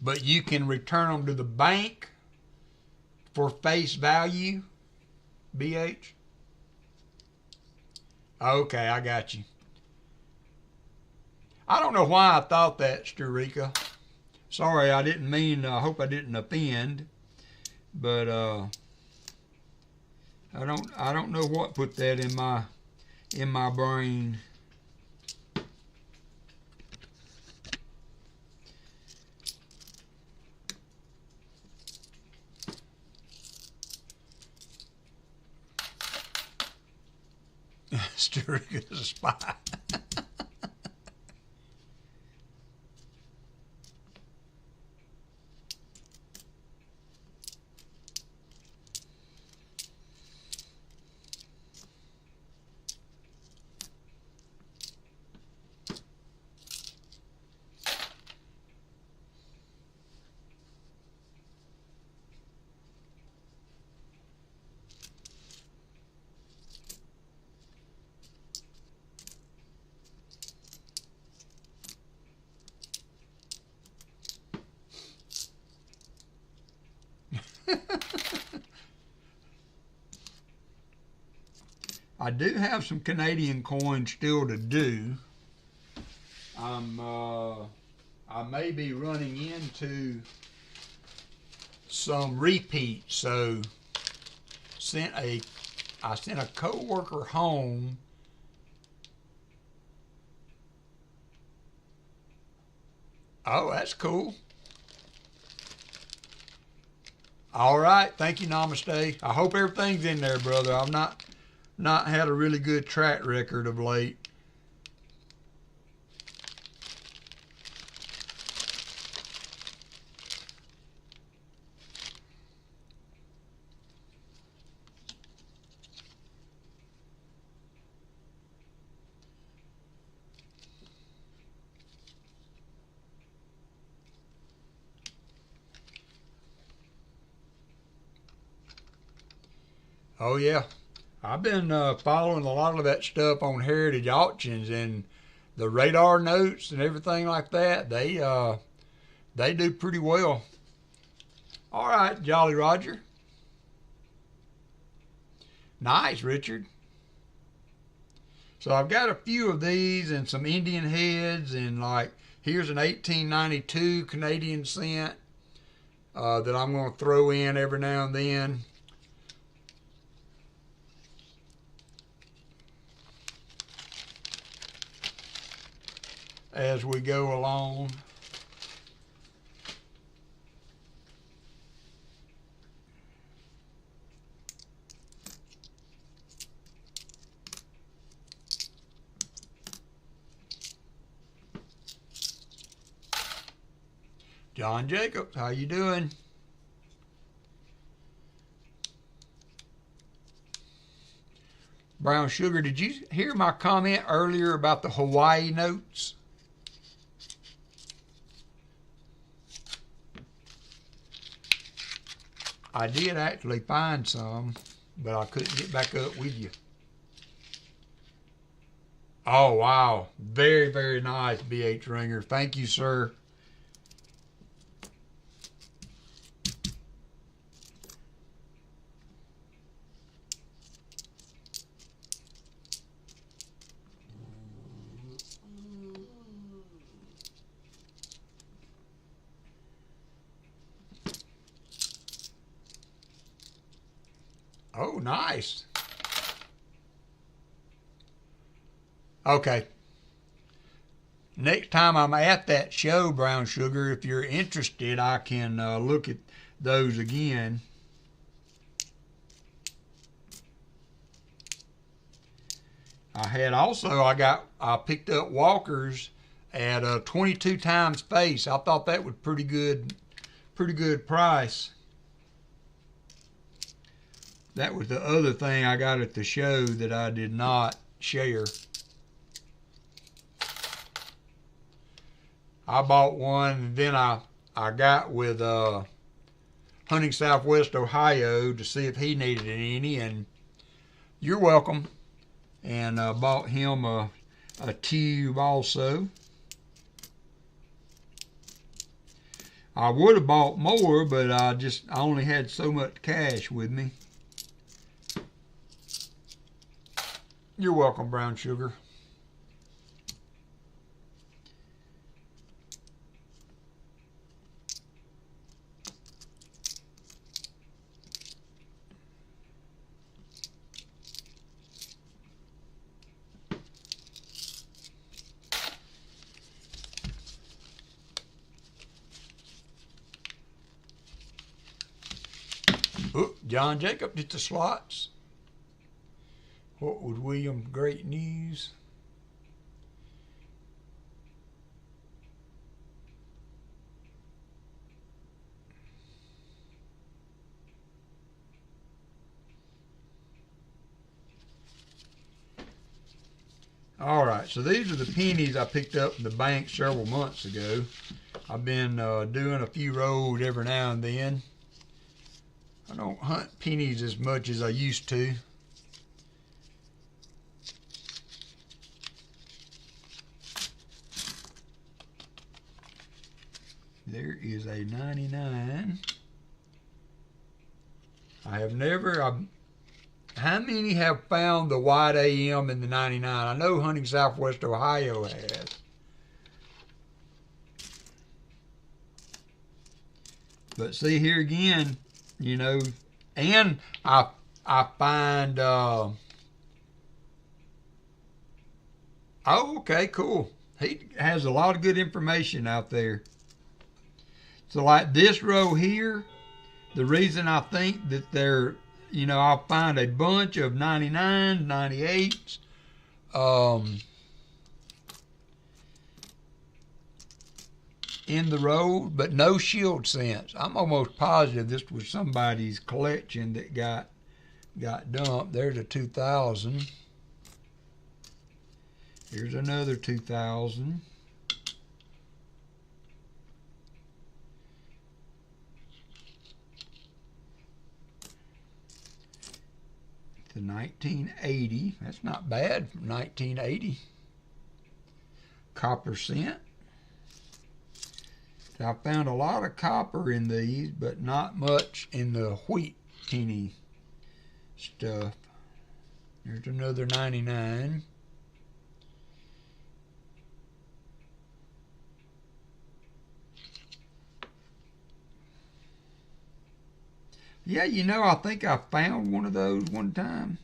But you can return them to the bank for face value. BH? Okay, I got you. I don't know why I thought that, Sturika. Sorry, I didn't mean, I hope I didn't offend. But I don't know what put that in my brain. Sturika's a spy. I do have some Canadian coins still to do. I may be running into some repeats, so I sent a co-worker home. Oh, that's cool. All right, thank you, Namaste. I hope everything's in there, brother. I've not had a really good track record of late. Oh yeah, I've been following a lot of that stuff on Heritage Auctions, and the radar notes and everything like that. They do pretty well. All right, Jolly Roger. Nice, Richard. So I've got a few of these and some Indian heads, and like here's an 1892 Canadian cent that I'm going to throw in every now and then. As we go along. John Jacobs, how you doing? Brown Sugar, did you hear my comment earlier about the Hawaii notes? I did actually find some, but I couldn't get back up with you. Oh, wow. Very, very nice, BH Ringer. Thank you, sir. Oh, nice. Okay. Next time I'm at that show, Brown Sugar, if you're interested, I can look at those again. I picked up Walkers at 22 times face. I thought that was pretty good price. That was the other thing I got at the show that I did not share. I bought one, and then I got with Hunting Southwest Ohio to see if he needed any, and you're welcome. And bought him a tube also. I would have bought more, but I only had so much cash with me. You're welcome, brown sugar. Oh, John Jacob did the slots. What would William Great News? All right, so these are the pennies I picked up in the bank several months ago. I've been doing a few rolls every now and then. I don't hunt pennies as much as I used to. There is a 99. I have never, how many have found the white AM in the 99? I know Hunting Southwest Ohio has. But see here again, you know, and I find, oh, okay, cool. He has a lot of good information out there. So like this row here, the reason I think that they're, you know, I'll find a bunch of 99s, 98s, in the row, but no shield cents. I'm almost positive this was somebody's collection that got dumped. There's a 2000. Here's another 2000. The 1980. That's not bad from 1980. Copper cent. I found a lot of copper in these, but not much in the wheat penny stuff. There's another 99. Yeah, you know, I think I found one of those one time.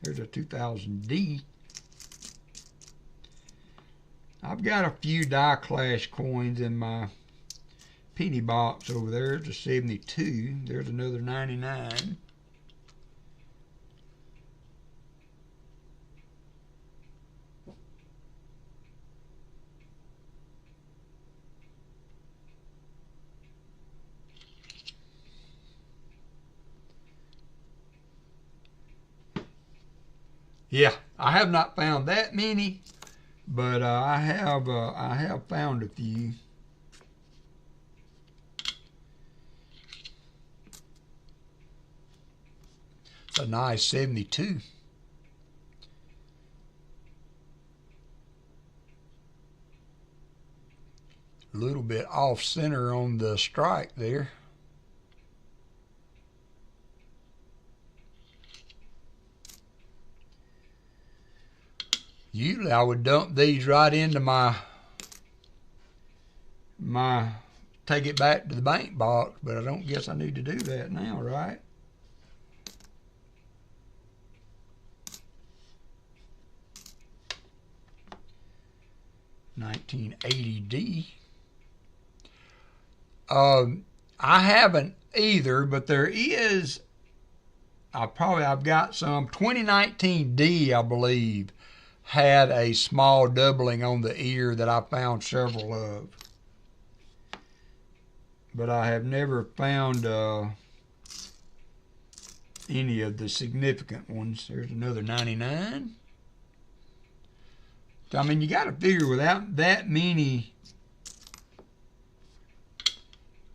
There's a 2000D. I've got a few die clash coins in my penny box over there. There's a 72. There's another 99. Yeah, I have not found that many, but I have found a few. It's a nice 72. A little bit off center on the strike there. Usually I would dump these right into my take it back to the bank box, but I don't guess I need to do that now, right? $1980D. I haven't either, but there is. I've got some 2019D, I believe, had a small doubling on the ear that I found several of. But I have never found any of the significant ones. There's another 99. I mean, you got to figure without that many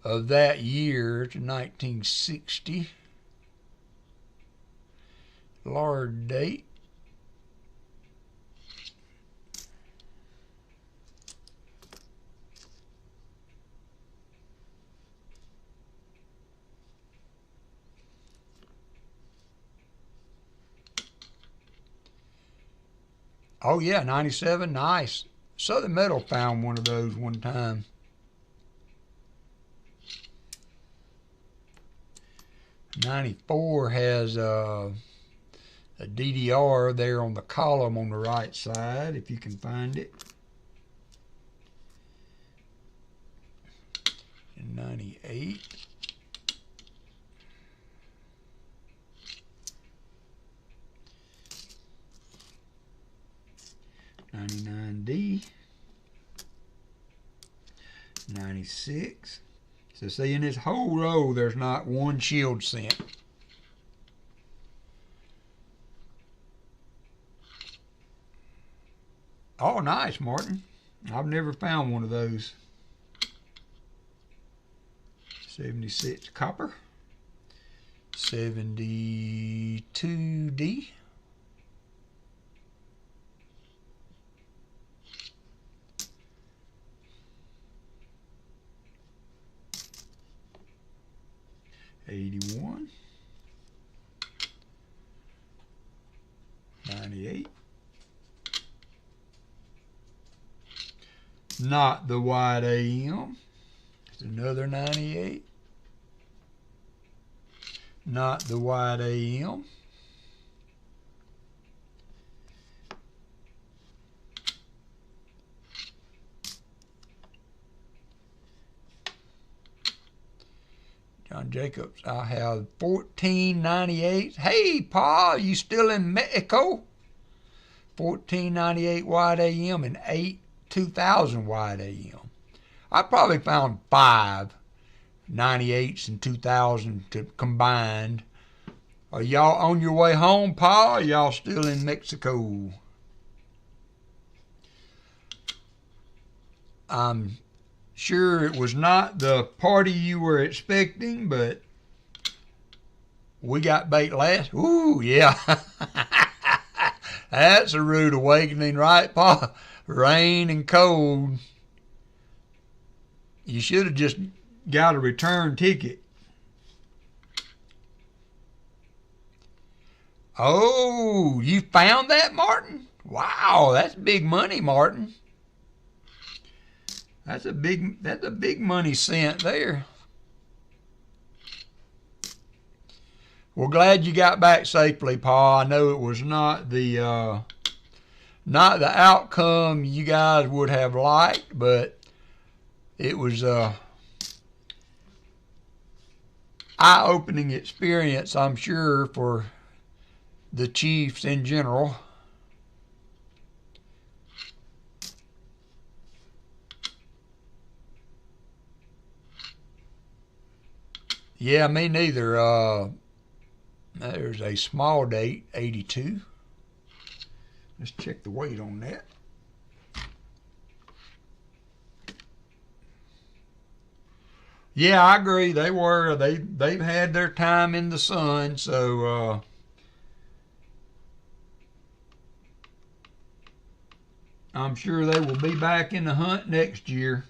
of that year to 1960. Lord date. Oh yeah, 97, nice. Southern Metal found one of those one time. '94 has a DDR there on the column on the right side, if you can find it. And 98. '99D. 96. So see, in this whole row, there's not one shield cent. Oh, nice, Martin. I've never found one of those. 76 copper. 72D. '81. 98. Not the white AM. It's another 98. Not the white AM. John Jacobs, I have 1498. Hey, Pa, you still in Mexico? 1498 white AM and 2000 white AM. I probably found 5 98s and 2000 combined. Are y'all on your way home, Pa? Or y'all still in Mexico? I'm sure it was not the party you were expecting, but we got baked last. Ooh, yeah. That's a rude awakening, right, Pa? Rain and cold. You should have just got a return ticket. Oh, you found that, Martin? Wow, that's big money, Martin. That's a big money cent there. Well, glad you got back safely, Pa. I know it was not the outcome you guys would have liked, but it was eye-opening experience, I'm sure, for the Chiefs in general. Yeah, me neither. There's a small date, 82. Let's check the weight on that. Yeah, I agree. They've had their time in the sun, so I'm sure they will be back in the hunt next year.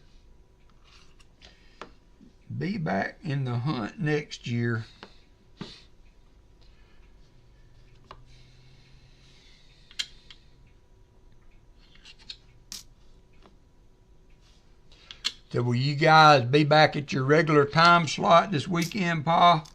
Be back in the hunt next year. So will you guys be back at your regular time slot this weekend, Pa?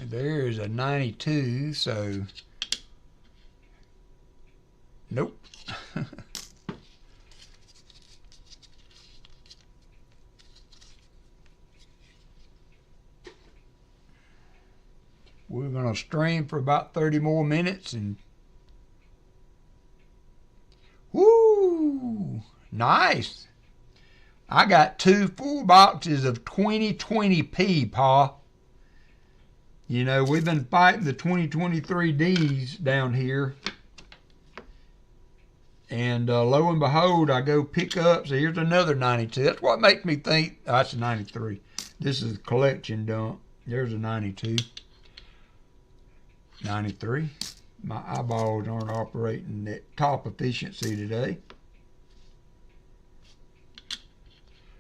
There's a 92, so nope. We're going to stream for about 30 more minutes and woo, nice. I got 2 full boxes of 2020p, Pa. You know, we've been fighting the 2023Ds down here. And lo and behold, I go pick up. So here's another 92. That's what makes me think, oh, that's a 93. This is a collection dump. There's a 92. 93. My eyeballs aren't operating at top efficiency today.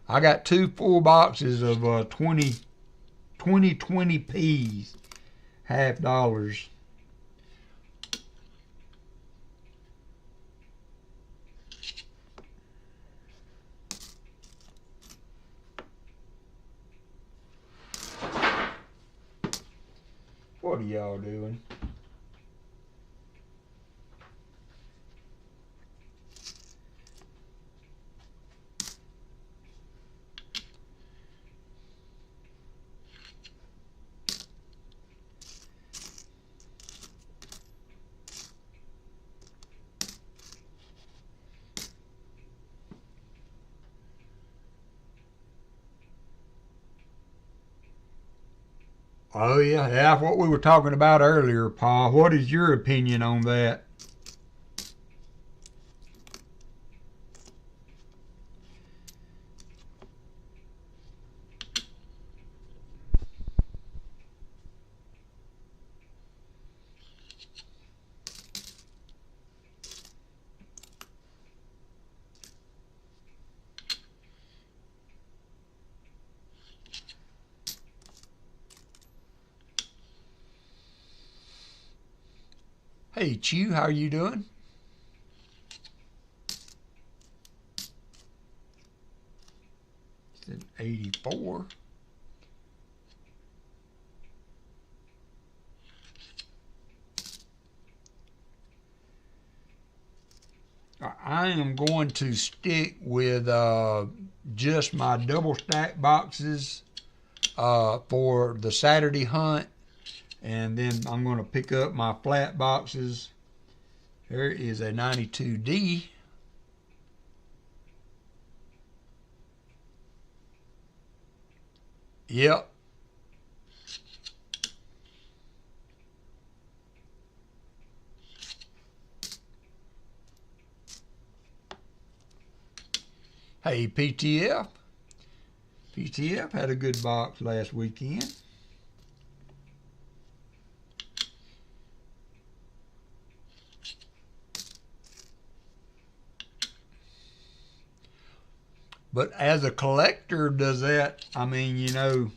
I got 2 full boxes of 20Ps, $half. What are y'all doing? Oh yeah, that's what we were talking about earlier, Paul. What is your opinion on that? Hey, Chew, how are you doing? It's an 84. I am going to stick with just my double stack boxes for the Saturday hunt. And then I'm going to pick up my flat boxes. There is a 92D. Yep. Hey, PTF. PTF had a good box last weekend. But as a collector, does that, I mean, you know,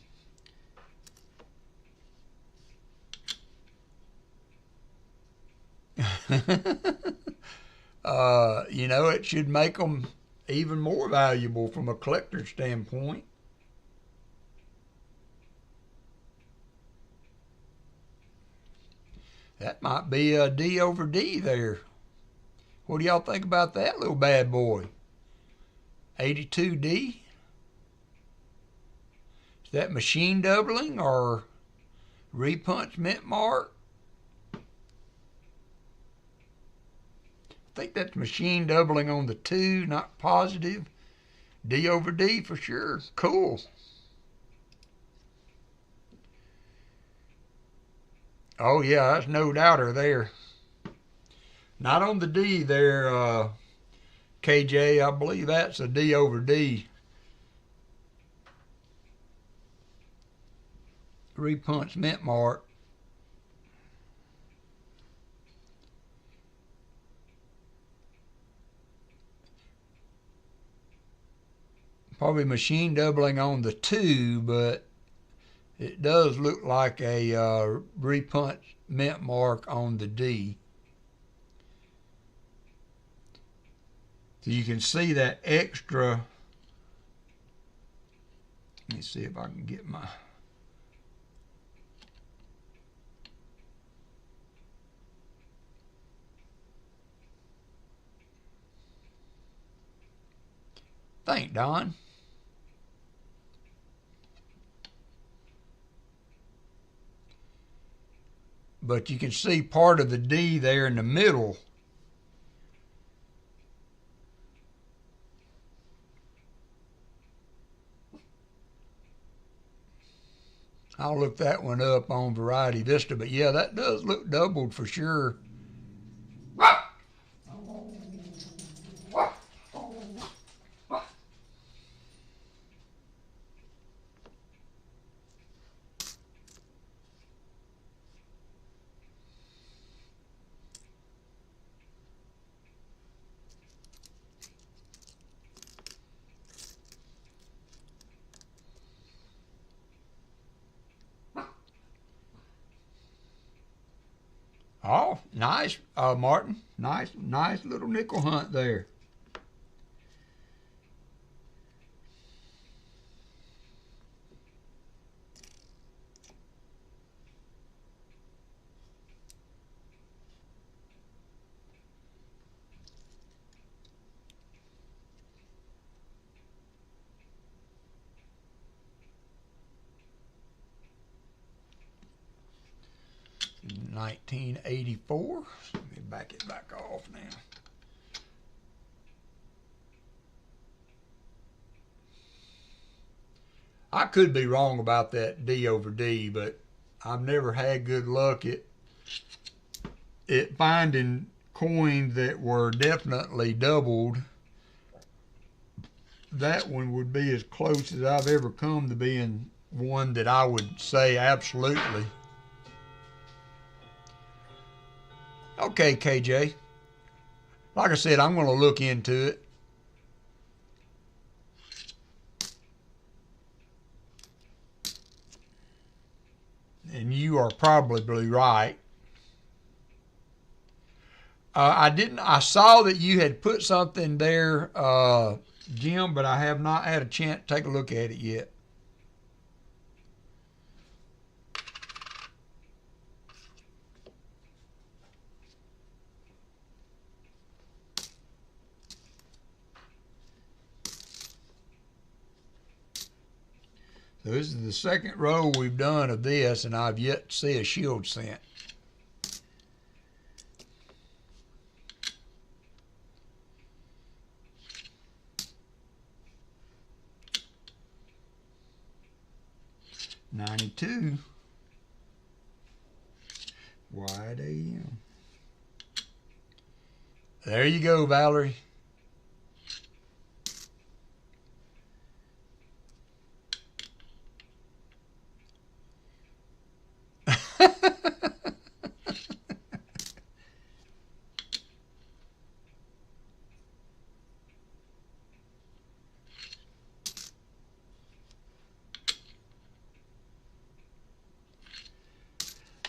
you know, it should make them even more valuable from a collector standpoint. That might be a D over D there. What do y'all think about that little bad boy? 82D? Is that machine doubling or repunch mint mark? I think that's machine doubling on the 2, not positive. D over D for sure. Cool. Oh yeah, that's no doubter there. Not on the D there, KJ. I believe that's a D over D. Repunch mint mark. Probably machine doubling on the 2, but it does look like a repunch mint mark on the D. So you can see that extra. Let me see if I can get my. Thank Don. But you can see part of the D there in the middle. I'll look that one up on Variety Vista, but yeah, that does look doubled for sure. Oh, nice, Martin. Nice little nickel hunt there. $19.84. Let me back it back off now. I could be wrong about that D over D, but I've never had good luck at finding coins that were definitely doubled. That one would be as close as I've ever come to being one that I would say absolutely. Okay, KJ. Like I said, I'm going to look into it. And you are probably right. I saw that you had put something there, Jim, but I have not had a chance to take a look at it yet. So this is the second roll we've done of this, and I've yet to see a shield cent. $92. Wide AM. There you go, Valerie.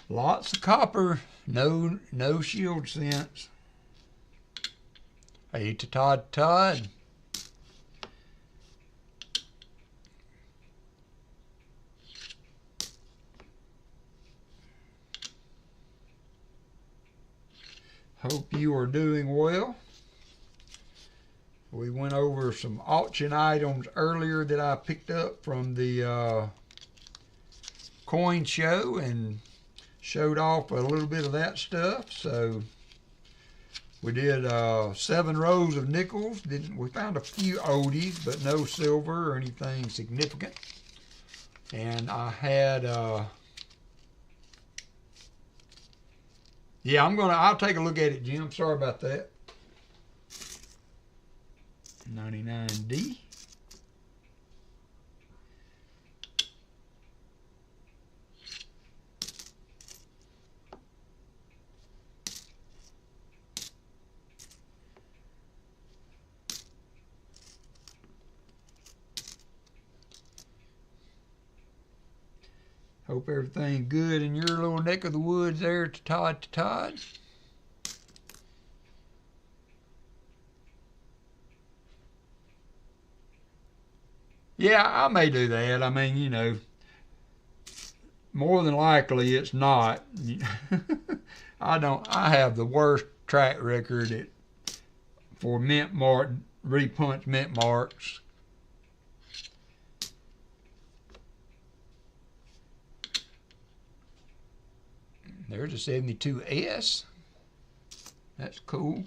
Lots of copper, no shield cents. Hey to Todd. Hope you are doing well. We went over some auction items earlier that I picked up from the coin show and showed off a little bit of that stuff. So we did 7 rows of nickels. We found a few oldies, but no silver or anything significant. And I had yeah, I'll take a look at it, Jim. Sorry about that. 99D. Hope everything's good in your little neck of the woods there to Todd. Yeah, I may do that. I mean, you know, more than likely it's not. I have the worst track record for mint mark, repunch mint marks. There's a 72S. That's cool.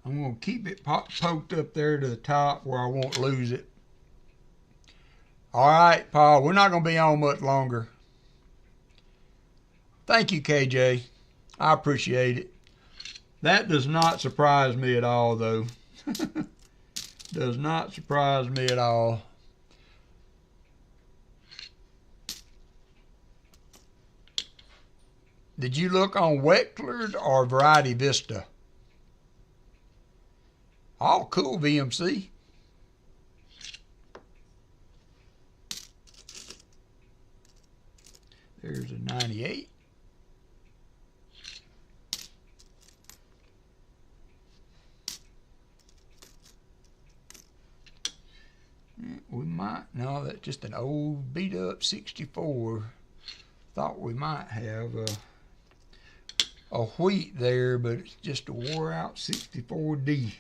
I'm going to keep it poked up there to the top where I won't lose it. All right, Paul, we're not going to be on much longer. Thank you, KJ. I appreciate it. That does not surprise me at all, though. Does not surprise me at all. Did you look on Wexler's or Variety Vista? All cool, VMC. There's a 98. We might, no, that's just an old beat up 64. Thought we might have a wheat there, but it's just a wore out 64D.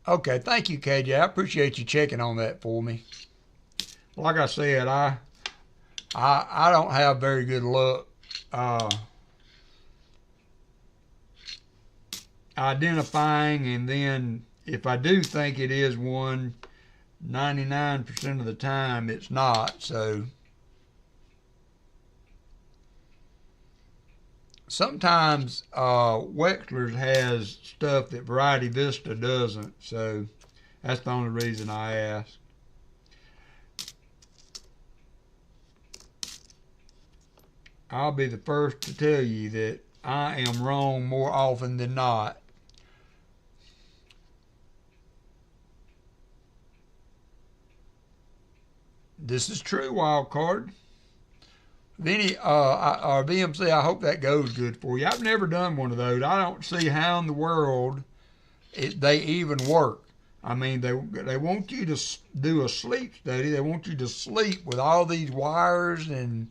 Okay, thank you, KJ. I appreciate you checking on that for me. Like I said, I don't have very good luck identifying, and then if I do think it is one, 99% of the time it's not. So sometimes Wexler's has stuff that Variety Vista doesn't, so that's the only reason I ask. I'll be the first to tell you that I am wrong more often than not. This is true, wild card. Vinny, or VMC, I hope that goes good for you. I've never done one of those. I don't see how in the world they even work. I mean, they want you to do a sleep study. They want you to sleep with all these wires and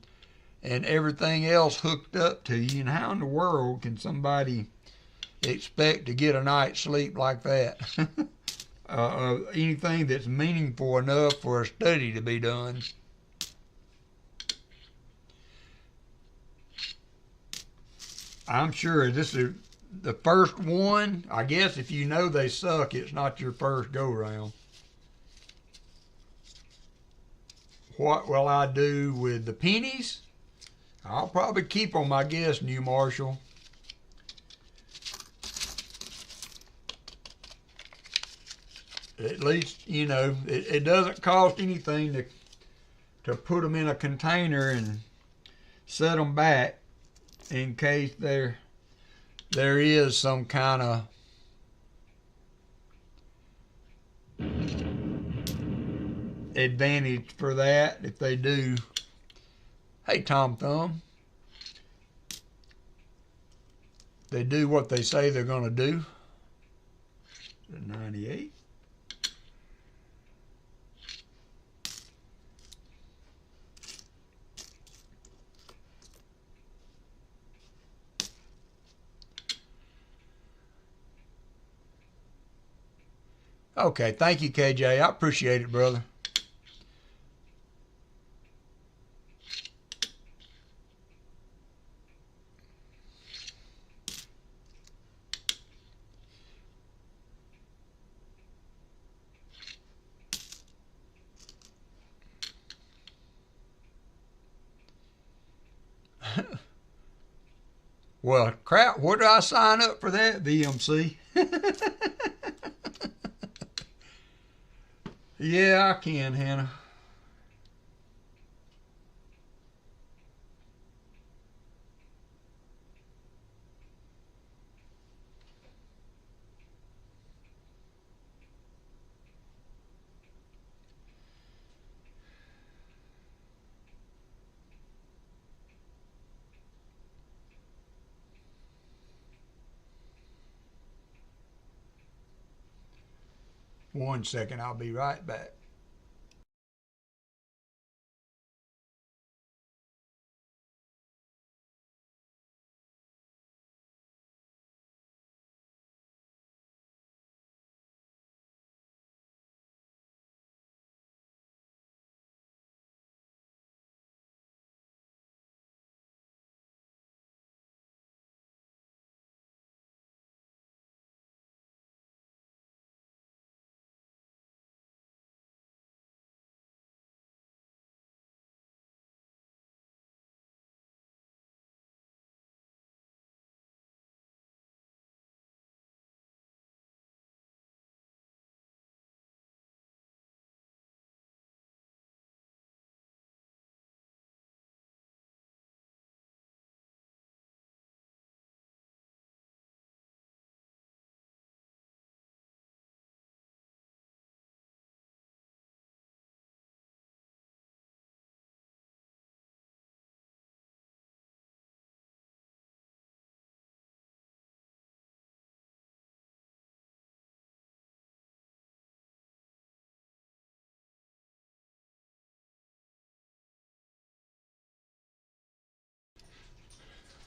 everything else hooked up to you. And how in the world can somebody expect to get a night's sleep like that? Anything that's meaningful enough for a study to be done. I'm sure this is the first one. I guess if you know they suck, it's not your first go-round. What will I do with the pennies? I'll probably keep them, I guess, New Marshall. At least, you know, it doesn't cost anything to put them in a container and set them back in case there is some kind of advantage for that if they do. Hey, Tom Thumb. They do what they say they're going to do. The 98. Okay, thank you, KJ. I appreciate it, brother. Well, crap, where do I sign up for that, VMC? Yeah, I can, Hannah. One second, I'll be right back.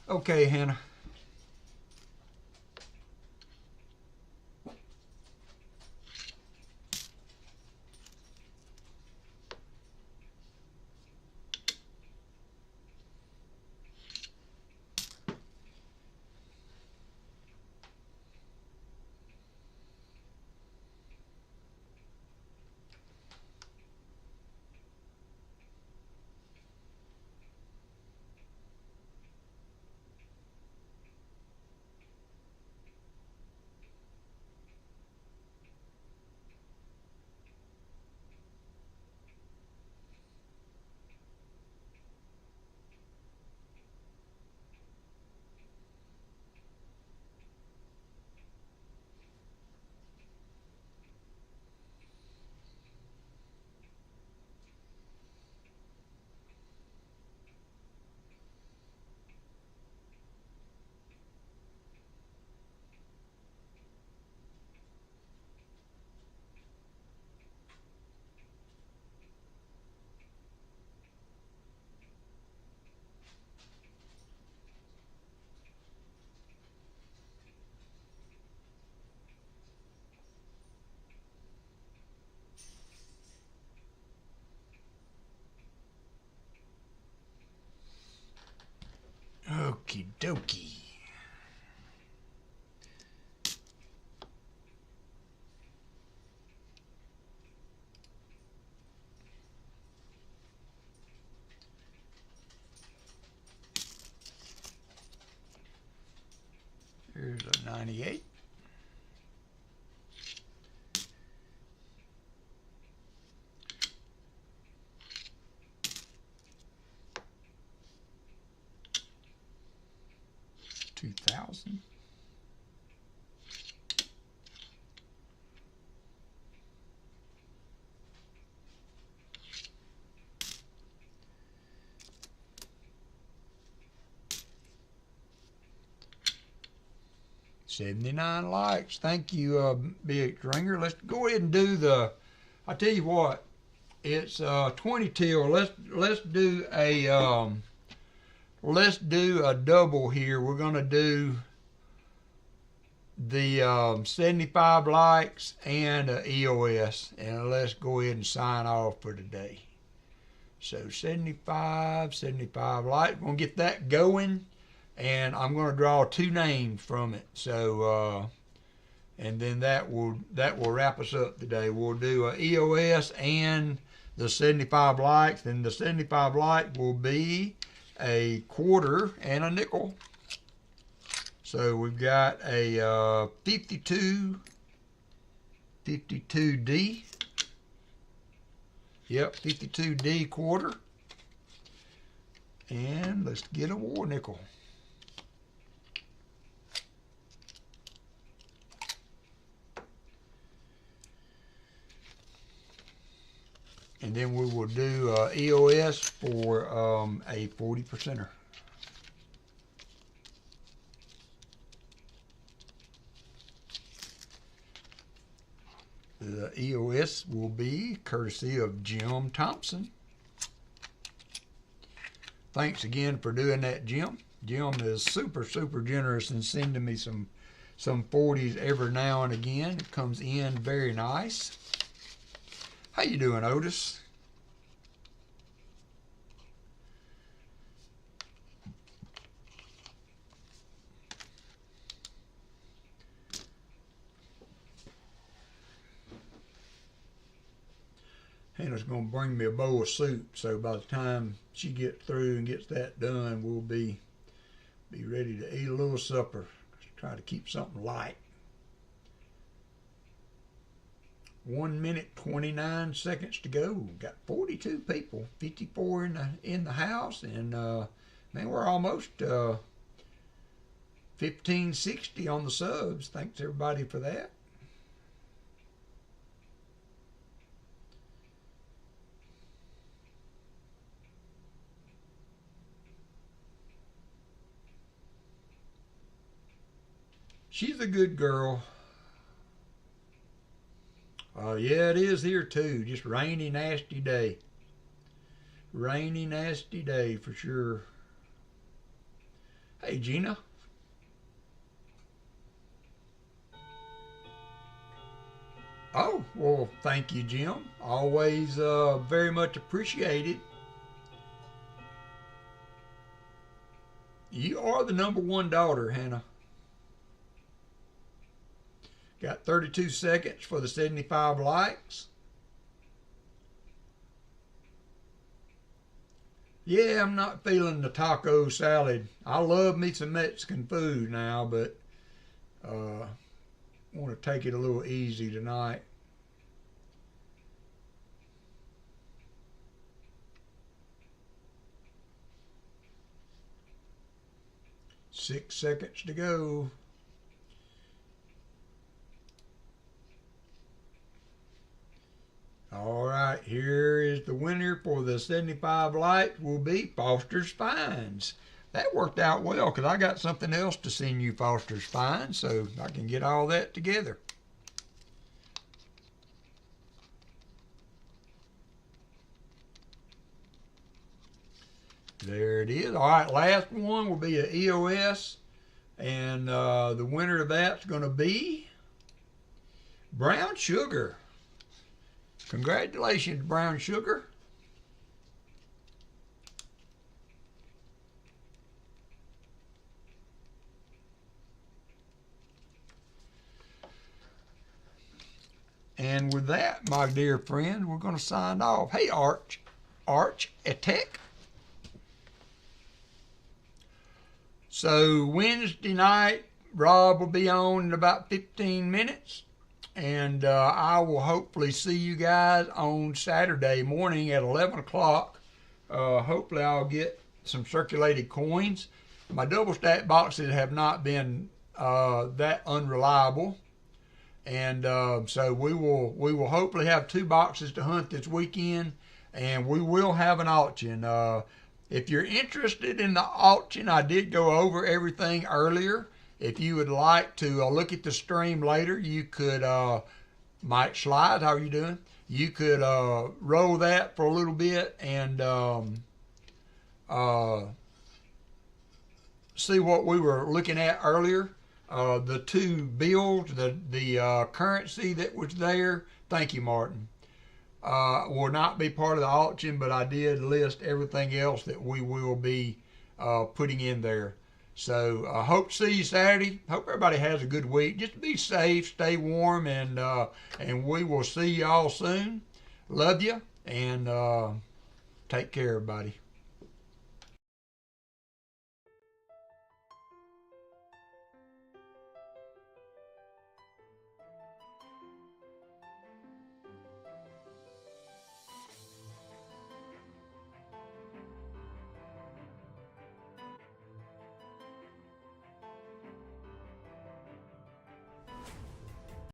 Okay, Hannah. Okie dokie. Here's a 98. $2,000. $79 likes. Thank you, Big Ringer. Let's go ahead and do the. I tell you what, it's 20 till. Let's do a double here. We're gonna do the 75 likes and EOS, and let's go ahead and sign off for today. So 75 likes. We're gonna get that going. And I'm going to draw 2 names from it. So, and then that will wrap us up today. We'll do a EOS and the 75 likes. Then the 75 like will be a quarter and a nickel. So we've got a 52D. Yep, 52D quarter. And let's get a war nickel. And then we will do EOS for a 40%er. The EOS will be courtesy of Jim Thompson. Thanks again for doing that, Jim. Jim is super generous in sending me some 40s every now and again. It comes in very nice. How you doing, Otis? Hannah's going to bring me a bowl of soup, so by the time she gets through and gets that done, we'll be ready to eat a little supper. Try to keep something light. 1 minute 29 seconds to go. We've got 42 people, 54 in the house, and man, we're almost 1560 on the subs. Thanks everybody for that. She's a good girl. Yeah, it is here too. Just rainy, nasty day. Rainy, nasty day for sure. Hey, Gina. Oh, well, thank you, Jim. Always very much appreciated. You are the #1 daughter, Hannah. Got 32 seconds for the 75 likes. Yeah, I'm not feeling the taco salad. I love me some Mexican food now, but want to take it a little easy tonight. Six seconds to go. All right, here is the winner for the 75 likes will be Foster's Finds. That worked out well because I got something else to send you, Foster's Finds, so I can get all that together. There it is. All right, last one will be an EOS, and the winner of that's going to be Brown Sugar. Congratulations, Brown Sugar. And with that, my dear friend, we're going to sign off. Hey, Arch Attack. So Wednesday night, Rob will be on in about 15 minutes. And I will hopefully see you guys on Saturday morning at 11 o'clock. Hopefully I'll get some circulated coins. My double stack boxes have not been that unreliable. And so we will hopefully have 2 boxes to hunt this weekend. And we will have an auction. If you're interested in the auction, I did go over everything earlier. If you would like to look at the stream later, you could, Mike Slide, how are you doing? You could roll that for a little bit and see what we were looking at earlier. The 2 bills, the currency that was there, thank you, Martin, will not be part of the auction, but I did list everything else that we will be putting in there. So I hope to see you Saturday. Hope everybody has a good week. Just be safe, stay warm, and we will see y'all soon. Love you, and take care, everybody.